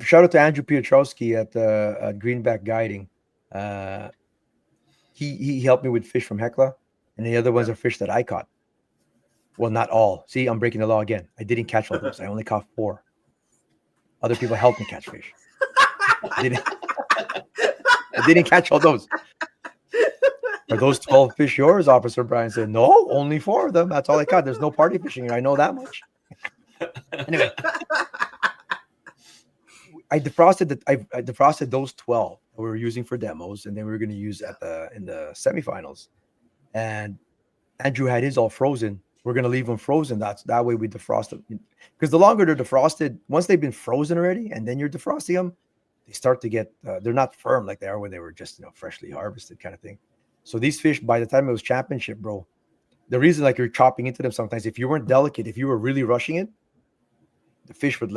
shout out to Andrew Piotrowski at Greenback Guiding. He helped me with fish from Hecla, and the other ones are fish that I caught. Well, not all. See, I'm breaking the law again. I didn't catch all those. I only caught 4. Other people helped me catch fish. I didn't catch all those. Are those 12 fish yours? Officer Brian said, no, only 4 of them. That's all I caught. There's no party fishing here. I know that much. Anyway, I defrosted those 12 that we were using for demos, and then we were going to use in the semifinals. And Andrew had his all frozen. We're going to leave them frozen. That way we defrost them. Because the longer they're defrosted, once they've been frozen already, and then you're defrosting them, they start to get, they're not firm like they are when they were just, freshly harvested kind of thing. So these fish, by the time it was championship, bro, the reason you're chopping into them sometimes, if you weren't delicate, if you were really rushing it, the fish would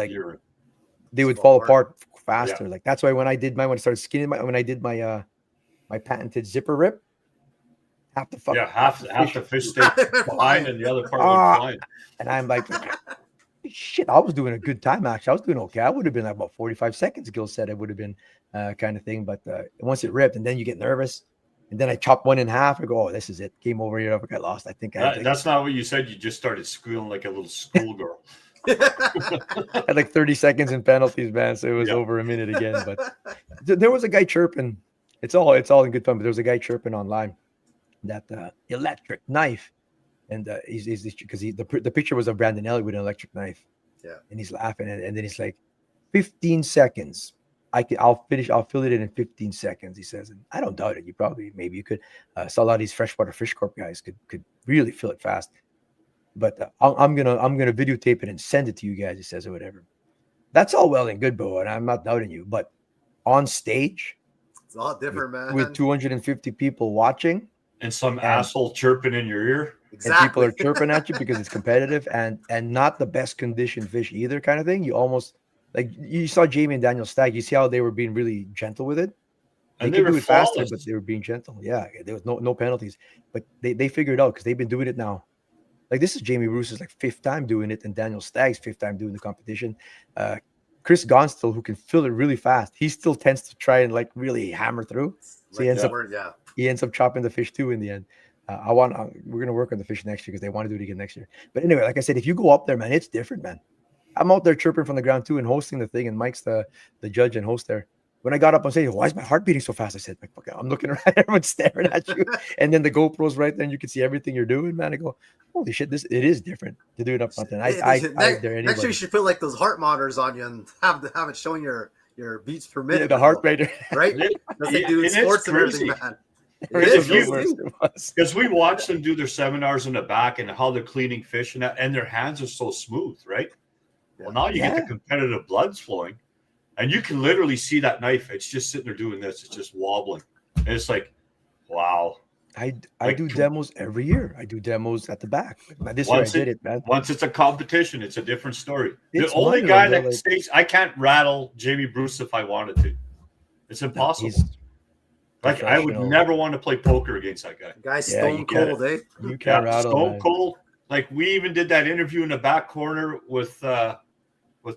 they would fall apart faster. Yeah. That's why when I started skinning when I did my patented zipper rip, half the fish stayed behind and the other part was flying. And I'm like, shit, I was doing a good time, actually. I was doing okay. I would have been like about 45 seconds, Gil said it would have been kind of thing. But once it ripped, and then you get nervous. And then I chopped one in half. I go, oh, this is it. Game over here. I got lost. I think that's not what you said. You just started squealing like a little schoolgirl. I had like 30 seconds in penalties, man. So it was over a minute again. But there was a guy chirping. It's all in good fun. But there was a guy chirping online that electric knife, and he's because the picture was of Brandon Elliott with an electric knife. Yeah, and he's laughing, and then he's like, 15 seconds. I'll fill it in 15 seconds. He says, and I don't doubt it. Maybe you could. So a lot of these freshwater fish corp guys could really fill it fast. But I'm gonna videotape it and send it to you guys. He says, or whatever. That's all well and good, bro, and I'm not doubting you. But on stage, it's all different, man. With 250 people watching, and some asshole chirping in your ear. Exactly. And people are chirping at you because it's competitive and not the best conditioned fish either, kind of thing. You almost. Like you saw Jamie and Daniel Stagg, you see how they were being really gentle with it. They could do it faster, but they were being gentle. Yeah, there was no penalties. But they figured it out because they've been doing it now. Like this is Jamie Bruce's 5th time doing it, and Daniel Stagg's 5th time doing the competition. Chris Gonstill, who can fill it really fast, he still tends to try and really hammer through. So he ends up chopping the fish too in the end. We're gonna work on the fish next year because they want to do it again next year. But anyway, like I said, if you go up there, man, it's different, man. I'm out there chirping from the ground too and hosting the thing, and Mike's the judge and host there. When I got up on stage, why is my heart beating so fast? I said, I'm looking around, everyone's staring at you. And then the GoPro's right there and you can see everything you're doing, man. I go, holy shit, it is different to do it up front. And next year you should put like those heart monitors on you and have it showing your beats per minute. The heart rate. Right? That's they do in sports and everything, man. Because we watch them do their seminars in the back and how they're cleaning fish and their hands are so smooth, right? Well, now you get the competitive bloods flowing. And you can literally see that knife. It's just sitting there doing this. It's just wobbling. And it's like, wow. I do demos every year. I do demos at the back. This year I did it, man. Once it's a competition, it's a different story. The only guy that stays, I can't rattle Jamie Bruce if I wanted to. It's impossible. Like, I would never want to play poker against that guy. Guy's stone cold, eh? You can't rattle stone cold. Like, we even did that interview in the back corner with the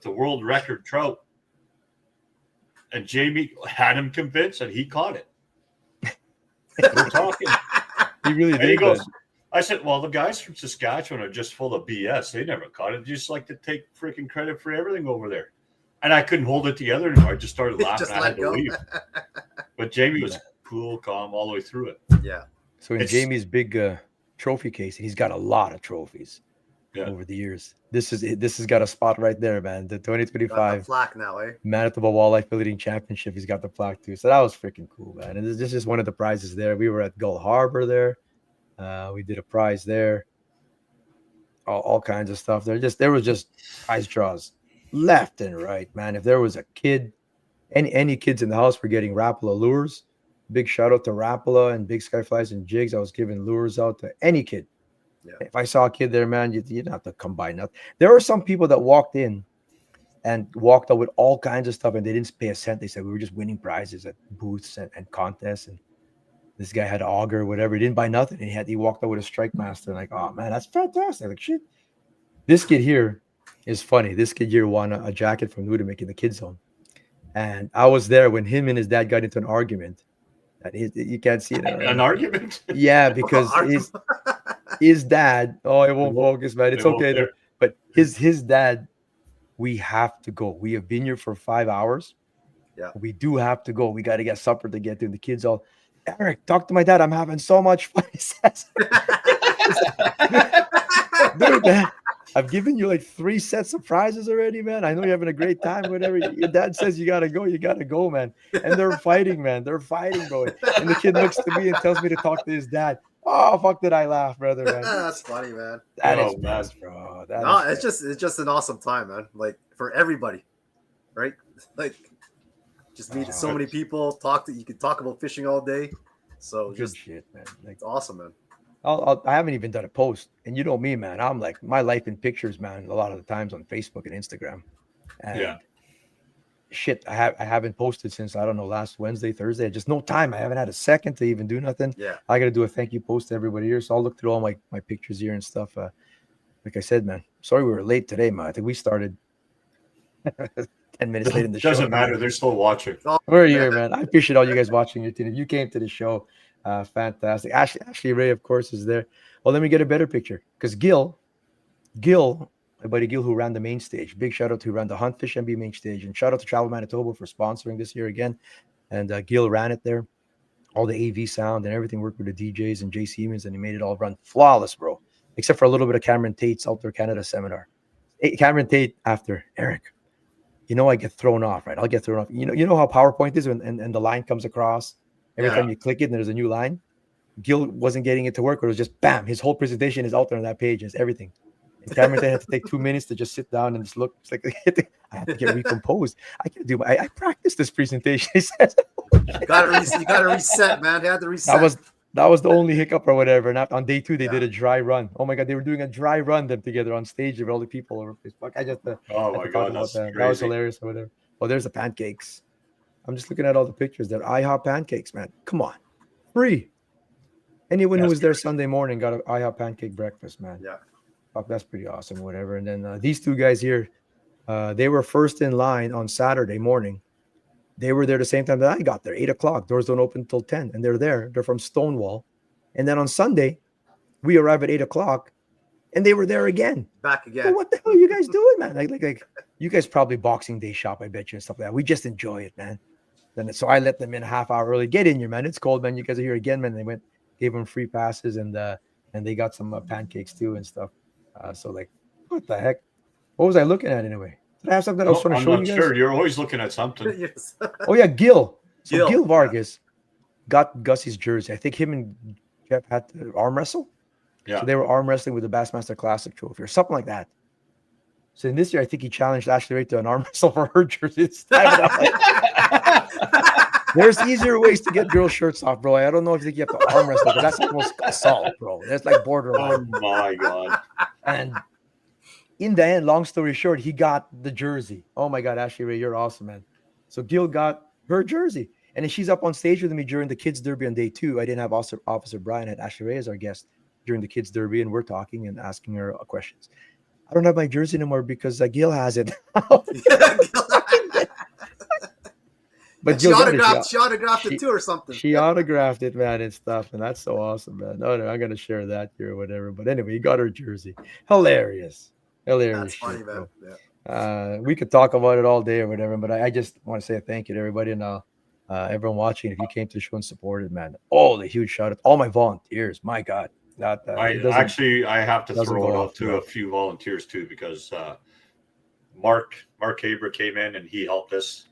world record trout. And Jamie had him convinced, and he caught it. We're talking. He really did. He goes, I said, well, the guys from Saskatchewan are just full of BS. They never caught it. They just like to take freaking credit for everything over there. And I couldn't hold it together anymore. I just started laughing. I had to leave. But Jamie was cool, calm all the way through it. Yeah. So in Jamie's big trophy case, he's got a lot of trophies over the years. This has got a spot right there, man. The 2025 plaque now, eh? Manitoba Walleye Filleting Championship. He's got the plaque too. So that was freaking cool, man. And this is one of the prizes there. We were at Gull Harbor there. We did a prize there. All kinds of stuff there. There was just prize draws left and right, man. If there was a kid, any kids in the house were getting Rapala lures. Big shout out to Rapala and Big Sky Flies and Jigs. I was giving lures out to any kid. Yeah. If I saw a kid there, man, you didn't have to come by nothing. There were some people that walked in and walked out with all kinds of stuff, and they didn't pay a cent. They said we were just winning prizes at booths and contests. And this guy had an auger or whatever. He didn't buy nothing. And he walked out with a Strike Master. And like, oh man, that's fantastic. Like, shit. This kid here is funny. This kid here won a jacket from Nudimic in the kids zone. And I was there when him and his dad got into an argument. You can't see it. Right? An argument? Yeah, because his dad, it won't focus, man. It's okay. But his dad, we have to go. We have been here for 5 hours. Yeah. We do have to go. We got to get supper to get to. The kids all, Eric, talk to my dad. I'm having so much fun. He says, dude, man, I've given you like 3 sets of prizes already, man. I know you're having a great time, whatever. Your dad says you got to go, man. And they're fighting, man. They're fighting, bro. And the kid looks to me and tells me to talk to his dad. Oh, fuck, did I laugh, brother, man. That's funny, man. That is best, bro. It's just an awesome time, man. Like, for everybody, right? Like, just meeting so many people. You can talk about fishing all day. So good shit, man. Like, it's awesome, man. I haven't even done a post, and you know me, man. I'm like my life in pictures, man. A lot of the times on Facebook and Instagram, and shit, I haven't posted since I don't know last Wednesday, Thursday. Just no time. I haven't had a second to even do nothing. Yeah, I got to do a thank you post to everybody here. So I'll look through all my pictures here and stuff. Like I said, man, sorry we were late today, man. I think we started 10 minutes late in the show. Doesn't matter. They're still watching. We're here, man. I appreciate all you guys watching. If you came to the show. Fantastic. Ashley Ray, of course, is there. Well, let me get a better picture because Gil, my buddy Gil, who ran the main stage. Big shout out to who ran the Hunt Fish MB main stage, and shout out to Travel Manitoba for sponsoring this year again. And Gil ran it there, all the AV sound and everything. Worked with the DJs and Jay Siemens, and he made it all run flawless, bro. Except for a little bit of Cameron Tate's Outdoor Canada seminar. Cameron Tate after Eric. I get thrown off, right? I'll get thrown off. You know how PowerPoint is and the line comes across. Every time you click it and there's a new line. Gil wasn't getting it to work, or it was just bam. His whole presentation is out there on that page. It's everything. And Cameron had to take 2 minutes to just sit down and just look. It's like I have to get recomposed. I can't do. I practiced this presentation. He says, you gotta reset, man. You had to reset. That was the only hiccup or whatever. And on day 2, they did a dry run. Oh my god, they were doing a dry run them together on stage with all the people over Facebook. I just oh my god, that was hilarious or whatever. Oh, there's the pancakes. I'm just looking at all the pictures. They're IHOP pancakes, man. Come on. Free. Anyone who was there Sunday morning got an IHOP pancake breakfast, man. Yeah. Fuck, that's pretty awesome, whatever. And then these 2 guys here, they were first in line on Saturday morning. They were there the same time that I got there, 8 o'clock. Doors don't open until 10. And they're there. They're from Stonewall. And then on Sunday, we arrive at 8 o'clock. and they were there again. Back So again. what the hell are you guys doing, man? Like you guys probably Boxing Day shop, I bet you, and stuff like that. We just enjoy it, man. Then so I let them in a half hour early. Get in here, man. It's cold, man. You guys are here again, man. They gave them free passes, and they got some pancakes too and stuff. So like, what the heck? What was I looking at anyway? Did I have something I was trying to show you I'm guys? not sure. You're always looking at something. Yes. Oh yeah, Gil. So Gil, Gil Vargas got Gussie's jersey. I think him and Jeff had to arm wrestle. Yeah. So they were arm wrestling with the Bassmaster Classic trophy or something like that. So in this year, I think he challenged Ashley Ray to an arm wrestle for her jersey. There's easier ways to get girl shirts off, bro. I don't know if you think you have to arm wrestle, but that's almost assault, bro. That's like borderline. Oh my god! And in the end, long story short, he got the jersey. Oh my god, Ashley Ray, you're awesome, man. So Gil got her jersey, and then she's up on stage with me during the kids derby on day 2. I didn't have Officer Brian, I had Ashley Ray as our guest during the kids derby, and we're talking and asking her questions. I don't have my jersey anymore because Gil has it. But she autographed it too or something. She autographed it, man, and stuff, and that's so awesome, man. No, I'm gonna share that here or whatever. But anyway, he got her jersey. Hilarious. That's funny, man. Yeah. We could talk about it all day or whatever, but I just want to say thank you to everybody and everyone watching. If you came to the show and supported, man, the huge shout out, all my volunteers. My God, I have to throw out to a few volunteers too, because Mark Haber came in and he helped us.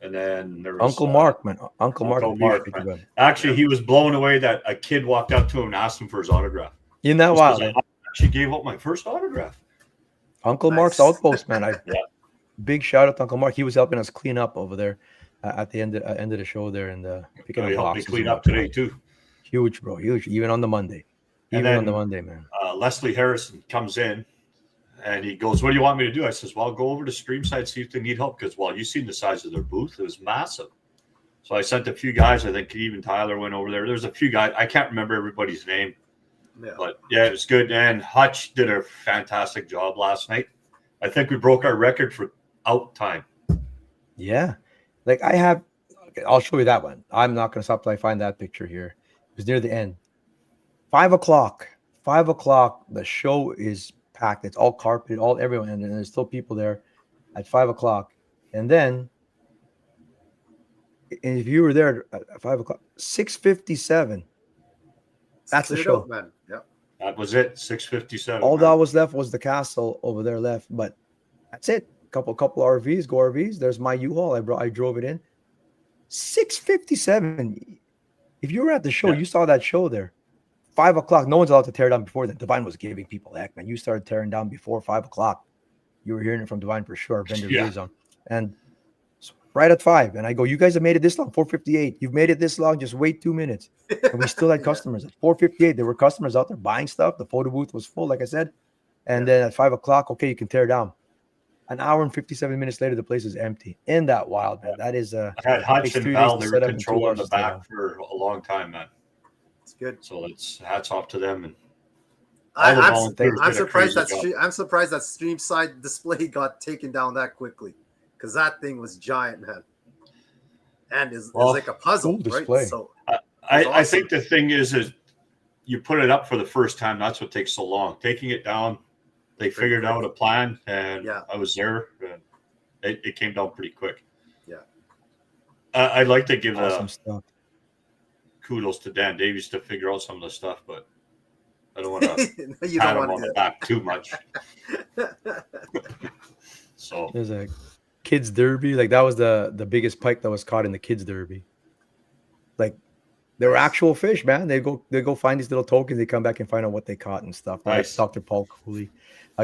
And then there was Uncle Mark, man. Uncle Mark. Man. Actually, he was blown away that a kid walked up to him and asked him for his autograph. Isn't that wild? I actually gave up my first autograph. Uncle Mark's outpost, man. Big shout out to Uncle Mark. He was helping us clean up over there at the end of the show there, and picking up helped boxes. Me clean up today too. Huge, bro. Huge. Even on the Monday. On the Monday, man. Leslie Harrison comes in. And he goes, "What do you want me to do?" I says, "Well, go over to Streamside, see if they need help." Because, you've seen the size of their booth. It was massive. So I sent a few guys. I think even Tyler went over there. There's a few guys. I can't remember everybody's name. Yeah. But, yeah, it was good. And Hutch did a fantastic job last night. I think we broke our record for out time. Yeah. Like I'll show you that one. I'm not going to stop till I find that picture here. It was near the end. 5 o'clock. 5 o'clock. The show is packed. It's all carpeted, everyone, and there's still people there at 5 o'clock. And then, if you were there at 5 o'clock, 6:57. That's the show, man. Yeah, that was it. 6:57. All that was left was the castle over there left, but that's it. Couple RVs, go RVs. There's my U-Haul. I drove it in. 6:57. If you were at the show, you saw that show there. 5 o'clock, no one's allowed to tear down before then. Divine was giving people heck, man. You started tearing down before 5 o'clock. You were hearing it from Divine for sure. Vendor liaison. And right at 5. And I go, you guys have made it this long, 4:58. You've made it this long, just wait 2 minutes. And we still had customers at 4:58. There were customers out there buying stuff. The photo booth was full, like I said. And then at 5 o'clock, okay, you can tear down. An hour and 57 minutes later, the place is empty. Isn't that wild, man? That is I had Hutch and Val, they were controlling the back for a long time, man. It's good. So it's hats off to them. And I'm surprised that Streamside display got taken down that quickly, because that thing was giant, man. And it's like a puzzle, cool right? So I think the thing is you put it up for the first time. That's what takes so long. Taking it down, they figured out a plan, and I was there. And it came down pretty quick. Yeah. I'd like to give awesome stuff. Kudos to Dan Davies to figure out some of the stuff, but I don't want to you pat don't him want on to the back too much. So there's a kids derby. Like that was the biggest pike that was caught in the kids derby. Like they were actual fish, man. They go find these little tokens. They come back and find out what they caught and stuff. Nice. Dr. Paul Cooley,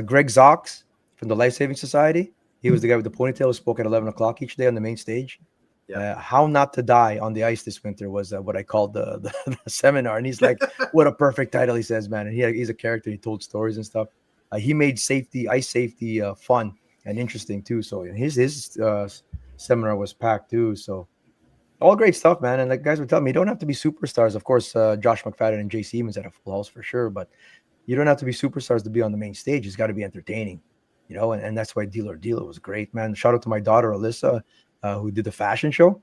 Greg Zox from the Life Saving Society. He was the guy with the ponytail who spoke at 11 o'clock each day on the main stage. How not to die on the ice this winter was what I called the seminar. And he's like, what a perfect title, he says, man. And he's a character. He told stories and stuff. He made ice safety fun and interesting too. So his seminar was packed too. So all great stuff, man. And the guys were telling me, you don't have to be superstars. Of course, Josh McFadden and JC Evans had a full house for sure, but you don't have to be superstars to be on the main stage. It's got to be entertaining, and that's why Deal or Deal was great, man. Shout out to my daughter, Alyssa, who did the fashion show,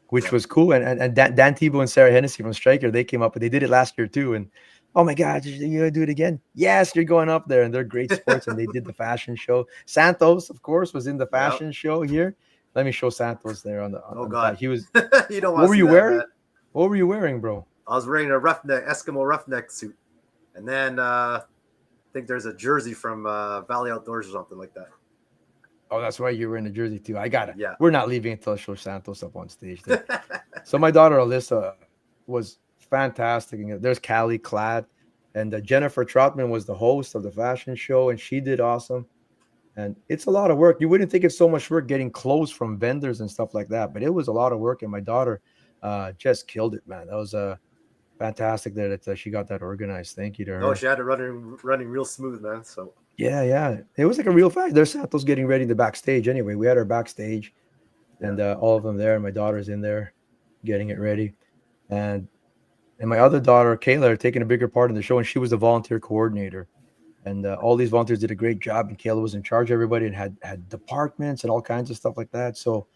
which was cool. And Dan Tebow and Sarah Hennessy from Striker, they came up, but they did it last year too. And Oh my God, you gonna do it again? Yes, you're going up there, and they're great sports. And they did the fashion show. Santos, of course, was in the Yeah. fashion show here. Let me show Santos there on the. Oh on the God, back. He was. you don't What want were to see you that, wearing? man. What were you wearing, bro? I was wearing a Eskimo roughneck suit, and then I think there's a jersey from Valley Outdoors or something like that. Oh, that's why you were in the jersey too. I got it. Yeah. We're not leaving until I show Santos up on stage there. So my daughter Alyssa was fantastic. And there's Callie clad, and Jennifer Troutman was the host of the fashion show, and she did awesome. And it's a lot of work. You wouldn't think it's so much work getting clothes from vendors and stuff like that, but it was a lot of work. And my daughter just killed it, man. That was fantastic that she got that organized. Thank you to her. Oh, she had it running real smooth, man. So Yeah. It was like a real fact. There's Santos getting ready to backstage anyway. We had her backstage, and all of them there. And my daughter's in there getting it ready. And my other daughter, Kayla, are taking a bigger part in the show, and she was the volunteer coordinator. And all these volunteers did a great job, and Kayla was in charge of everybody and had departments and all kinds of stuff like that. So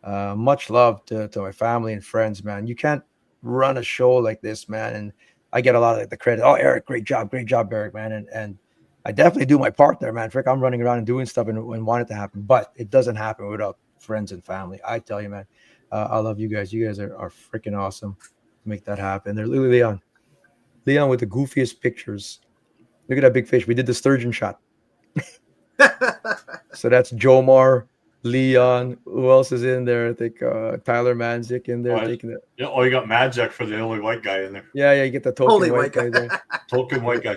much love to my family and friends, man. You can't run a show like this, man. And I get a lot of the credit. Oh, Eric, great job, Eric, man. And I definitely do my part there, man. Frick, I'm running around and doing stuff and want it to happen, but it doesn't happen without friends and family. I tell you, man, I love you guys. You guys are freaking awesome to make that happen. They're Leon with the goofiest pictures. Look at that big fish. We did the sturgeon shot. So that's Jomar, Leon. Who else is in there? I think Tyler Manzik in there taking it. Yeah. Oh, you got Magic for the only white guy in there. Yeah. You get the token Only white guy there. Token white guy.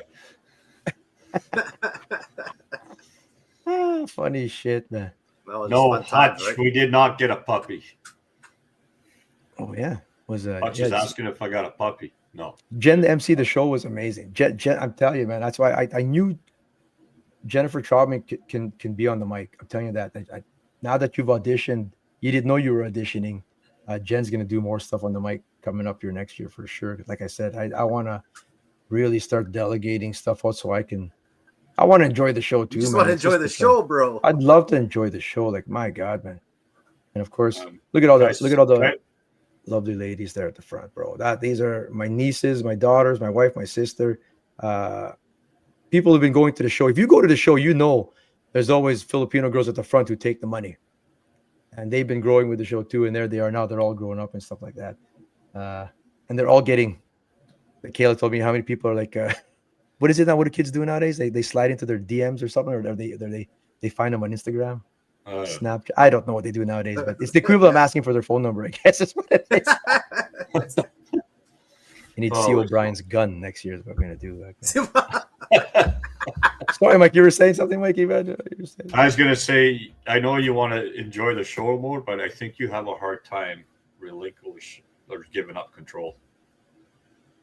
Funny shit, man. No, Hutch. Right? We did not get a puppy. Oh yeah, Hutch is asking if I got a puppy. No. Jen, the MC, the show was amazing. Jen, I'm telling you, man. That's why I knew Jennifer Troutman can be on the mic. I'm telling you that. Now that you've auditioned, you didn't know you were auditioning. Jen's gonna do more stuff on the mic coming up here next year for sure. Like I said, I want to really start delegating stuff out so I want to enjoy the show too. You just want to enjoy the show, bro. I'd love to enjoy the show. Like my God, man. And of course, look at all the lovely ladies there at the front, bro. These are my nieces, my daughters, my wife, my sister. People have been going to the show. If you go to the show, you know there's always Filipino girls at the front who take the money. And they've been growing with the show too. And there they are now. They're all growing up and stuff like that. And they're all getting, Kayla told me how many people are like, what is it now? What do kids do nowadays? They slide into their DMs or something, or they find them on Instagram. Snapchat. I don't know what they do nowadays, but it's the equivalent of asking for their phone number. I guess is what it is. You need to see O'Brien's gun next year. Is what we're gonna do. Sorry, Mike. You were saying something, Mike. I was gonna say, I know you want to enjoy the show more, but I think you have a hard time relinquishing or giving up control.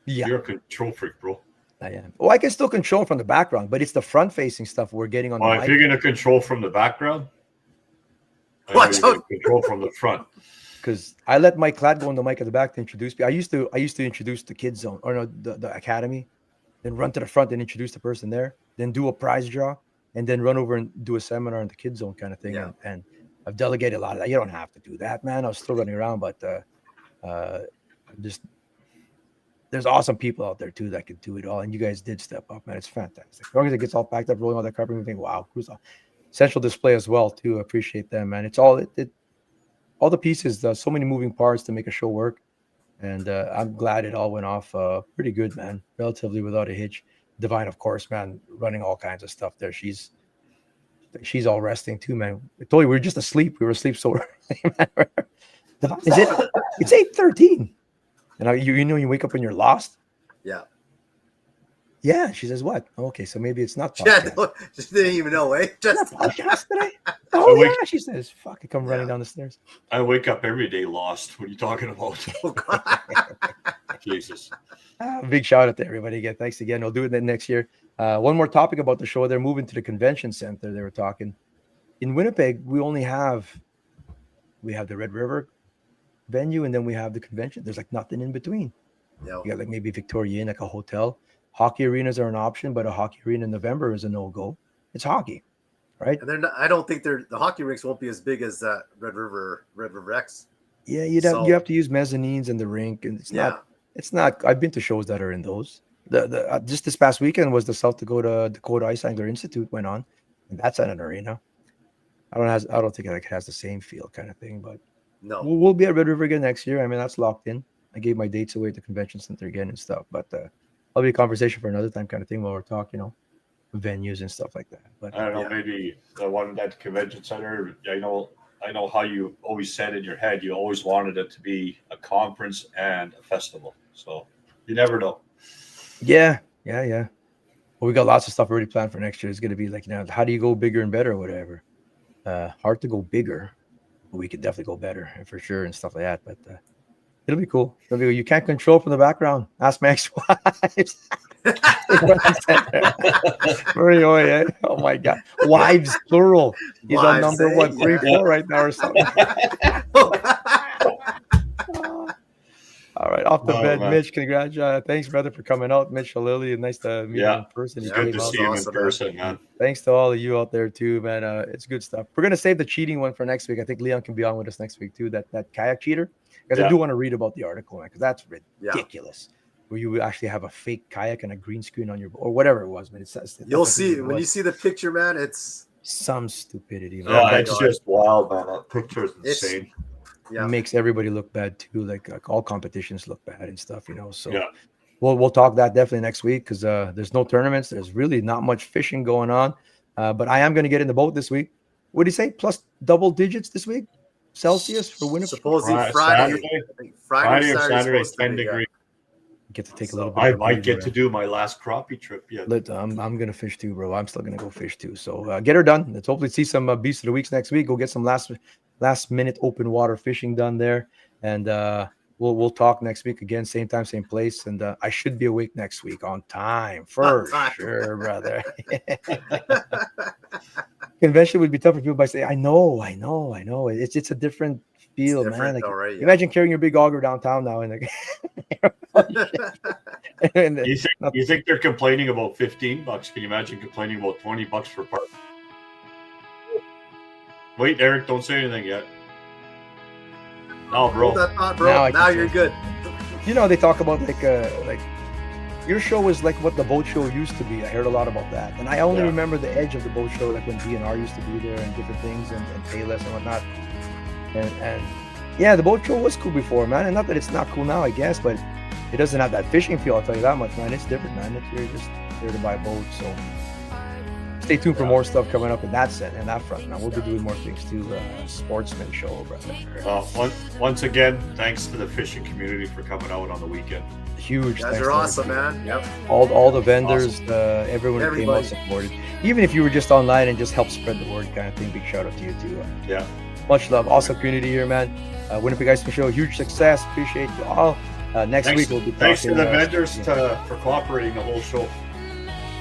Yeah, you're a control freak, bro. I am. Well, I can still control from the background, but it's the front-facing stuff we're getting on. Well, if you're gonna control from the background. Watch out. Control from the front. Because I let Mike Cladd go on the mic at the back to introduce me. I used to introduce the kids zone or no the academy, then run to the front and introduce the person there, then do a prize draw, and then run over and do a seminar in the kids zone kind of thing. Yeah. And I've delegated a lot of that. You don't have to do that, man. I was still running around, but just there's awesome people out there too that can do it all. And you guys did step up, man. It's fantastic. As long as it gets all packed up, rolling all that carpet, we think, wow, who's on? Central Display as well too. I appreciate them, man. It's all all the pieces, so many moving parts to make a show work, and I'm glad it all went off pretty good, man. Relatively without a hitch. Divine, of course, man, running all kinds of stuff there. She's all resting too, man. I told you we were just asleep. We were asleep so early. Divine, it's 8:13, and you wake up and you're lost. Yeah. Yeah, she says what? Okay, so maybe it's not podcast. Yeah, she didn't even know, eh? Just podcast today. Oh yeah, she says. Fuck, I come running down the stairs. I wake up every day lost. What are you talking about? Oh God, Jesus! Big shout out to everybody again. Thanks again. We'll do it next year. One more topic about the show. They're moving to the convention center. They were talking in Winnipeg. We have the Red River venue, and then we have the convention. There's like nothing in between. You got like maybe Victoria Inn, like a hotel. Hockey arenas are an option, but a hockey arena in November is a no-go. It's hockey, right? And I don't think the hockey rinks won't be as big as that Red River X. Yeah, you have to use mezzanines in the rink, and it's not. I've been to shows that are in those. The just this past weekend was the South Dakota Ice Angler Institute went on, and that's at an arena. I don't think it has the same feel kind of thing, but No. we'll be at Red River again next year. I mean, that's locked in. I gave my dates away at the convention center again and stuff, but that'll be a conversation for another time kind of thing while we're talking, venues and stuff like that. But I don't know, maybe the one at the convention center. I know how you always said in your head you always wanted it to be a conference and a festival. So you never know. yeah. Well, we got lots of stuff already planned for next year. It's going to be like, how do you go bigger and better or whatever? Hard to go bigger, but we could definitely go better for sure and stuff like that. But it'll be cool. You can't control from the background. Ask my ex-wives. Oh my God. Wives, plural. He's on number 1, 3, 4 right now or something. All right, off the bed, man. Mitch. Congratulations. Thanks, brother, for coming out. Mitch Lilly, nice to meet you in person. It's good to see you in person, man. Thanks to all of you out there too, man. It's good stuff. We're gonna save the cheating one for next week. I think Leon can be on with us next week too. That kayak cheater, because I do want to read about the article, man, because that's ridiculous. Where you actually have a fake kayak and a green screen on your or whatever it was, man. You'll see when you see the picture, man. It's some stupidity, man. Yeah, it's just wild, man. That picture is insane. It makes everybody look bad too. Like all competitions look bad and stuff, So we'll talk that definitely next week because there's no tournaments. There's really not much fishing going on. But I am going to get in the boat this week. What do you say? Plus double digits this week? Celsius for Winnipeg? Supposedly Friday or Saturday, 10 degrees. Get to take a little bit. I might get to do my last crappie trip. Yeah, I'm gonna fish too, bro. I'm still gonna go fish too. So get her done. Let's hopefully see some beast of the weeks next week. Go get some last minute open water fishing done there, and we'll talk next week again, same time, same place. And I should be awake next week on time for sure, brother. Convention would be tough for people by saying, I know. It's a different feel, man. Like, right, imagine carrying your big auger downtown now, and you think they're complaining about $15? Can you imagine complaining about $20 for part? Wait, Eric, don't say anything yet. No, bro. Hold that thought, bro. Now you're good. They talk about like your show was like what the boat show used to be. I heard a lot about that, and I only remember the edge of the boat show, like when DNR used to be there and different things and Payless and whatnot. And yeah, the boat show was cool before, man. And not that it's not cool now, I guess, but it doesn't have that fishing feel. I'll tell you that much, man. It's different, man. You're just there to buy boats. So stay tuned for more stuff coming up in that set and that front. Now we'll be doing more things too. Sportsman show, brother. Once again, thanks to the fishing community for coming out on the weekend. Huge. You guys are awesome, man. Yep. All the vendors, everyone who came out supported. Even if you were just online and just helped spread the word, kind of thing. Big shout out to you too. Much love. Awesome community here, man. Winnipeg Ice Fishing Show, huge success. Appreciate you all. Next week we'll be talking. Thanks to the vendors for cooperating the whole show.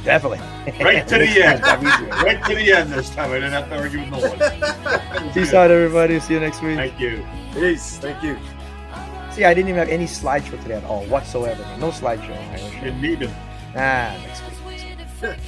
Definitely. Right to the end. Right to the end this time. I didn't have to argue with no one. Peace out, everybody. See you next week. Thank you. Peace. Thank you. See, I didn't even have any slideshow today at all whatsoever. No slideshow. Didn't need them. Next week.